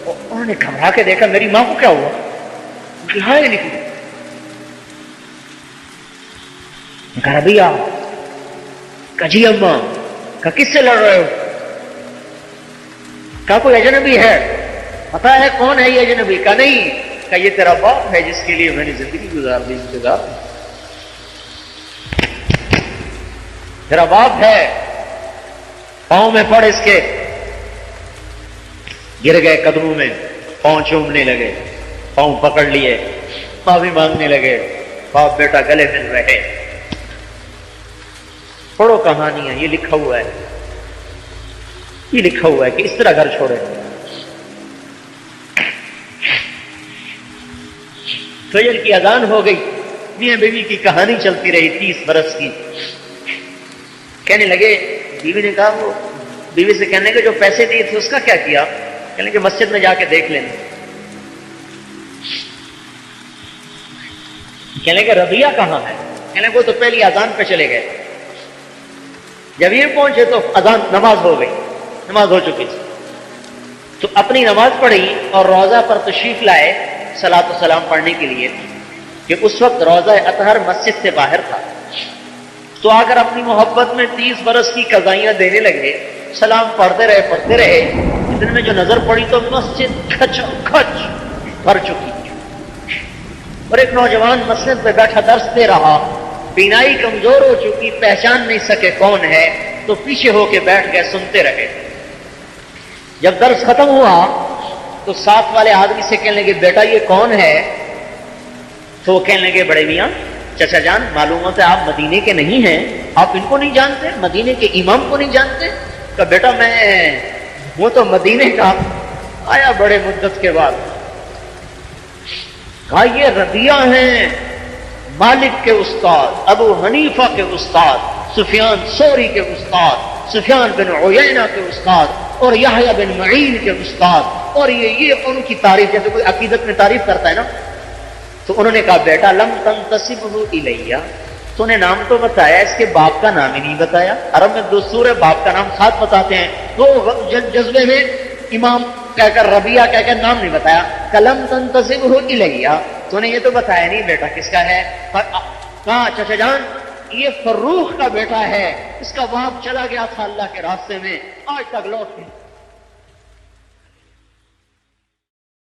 انہوں نے گھبرا کے دیکھا میری ماں کو کیا ہوا، ہائے نکلی۔ ربیعہ کہ جی اماں، کہ کس سے لڑ رہے ہو؟ کہ کوئی اجنبی ہے؟ پتا ہے کون ہے یہ اجنبی؟ کہ نہیں، کہ یہ تیرا باپ ہے جس کے لیے میں نے زندگی گزار دی، تیرا باپ ہے۔ پاؤں میں پڑ اس کے، گر گئے قدموں میں، پاؤں چومنے لگے، پاؤں پکڑ لیے، معافی مانگنے لگے، باپ بیٹا گلے مل رہے۔ پڑھو کہانیاں، یہ لکھا ہوا ہے، یہ لکھا ہوا ہے کہ اس طرح گھر چھوڑے۔ فجر کی اذان ہو گئی، میاں بیوی کی کہانی چلتی رہی 30 برس کی۔ کہنے لگے، بیوی نے کہا، وہ بیوی سے کہنے لگے جو پیسے دیے تھے اس کا کیا کیا؟ کہنے لگے مسجد میں جا کے دیکھ لینا۔ کہنے لگے ربیعہ کہاں ہے؟ کہنے لگے وہ تو پہلی اذان پہ چلے گئے۔ جب یہ پہنچے تو اذان، نماز ہو گئی، نماز ہو چکی تھی، تو اپنی نماز پڑھی اور روضہ پر تشریف لائے صلاۃ و سلام پڑھنے کے لیے، کہ اس وقت روضہ اطہر مسجد سے باہر تھا۔ تو آ کر اپنی محبت میں 30 برس کی قضائیاں دینے لگے، سلام پڑھتے رہے، اتنے میں جو نظر پڑی تو مسجد کھچ کھچ بھر چکی، اور ایک نوجوان مسجد پہ بیٹھا درس دے رہا، بینائی کمزور ہو چکی، پہچان نہیں سکے کون ہے، تو پیچھے ہو کے بیٹھ گئے، سنتے رہے۔ جب درس ختم ہوا تو ساتھ والے آدمی سے کہنے لگے بیٹا یہ کون ہے؟ تو وہ کہنے لگے بڑے میاں چچا جان معلوم ہوتا ہے آپ مدینے کے نہیں ہیں، آپ ان کو نہیں جانتے، مدینے کے امام کو نہیں جانتے؟ کہ بیٹا میں وہ تو مدینے کا آیا بڑے مدت کے بعد۔ کہا یہ ربیہ ہیں مالک کے استاد، ابو حنیفہ کے استاد، سفیان ثوری کے استاد، سفیان بن عیینہ کے استاد، اور یحییٰ بن معین کے استاد، اور یہ ان کی تعریف، جیسے کوئی عقیدت میں تعریف کرتا ہے نا۔ تو انہوں نے کہا بیٹا لم تنتسبہ الیہ، تو نے نام تو بتایا، اس کے باپ کا نام ہی نہیں بتایا۔ عرب میں دستور ہے باپ کا نام ساتھ بتاتے ہیں، تو جذبے میں امام کہہ کر ربیہ کہہ کر نام نہیں بتایا۔ کلم تنتسبہ الیہ، تو نے یہ تو بتایا نہیں بیٹا کس کا ہے۔ کہا چچا جان یہ فروخ کا بیٹا ہے، اس کا باپ چلا گیا تھا اللہ کے راستے میں، آج تک لوٹ نہیں۔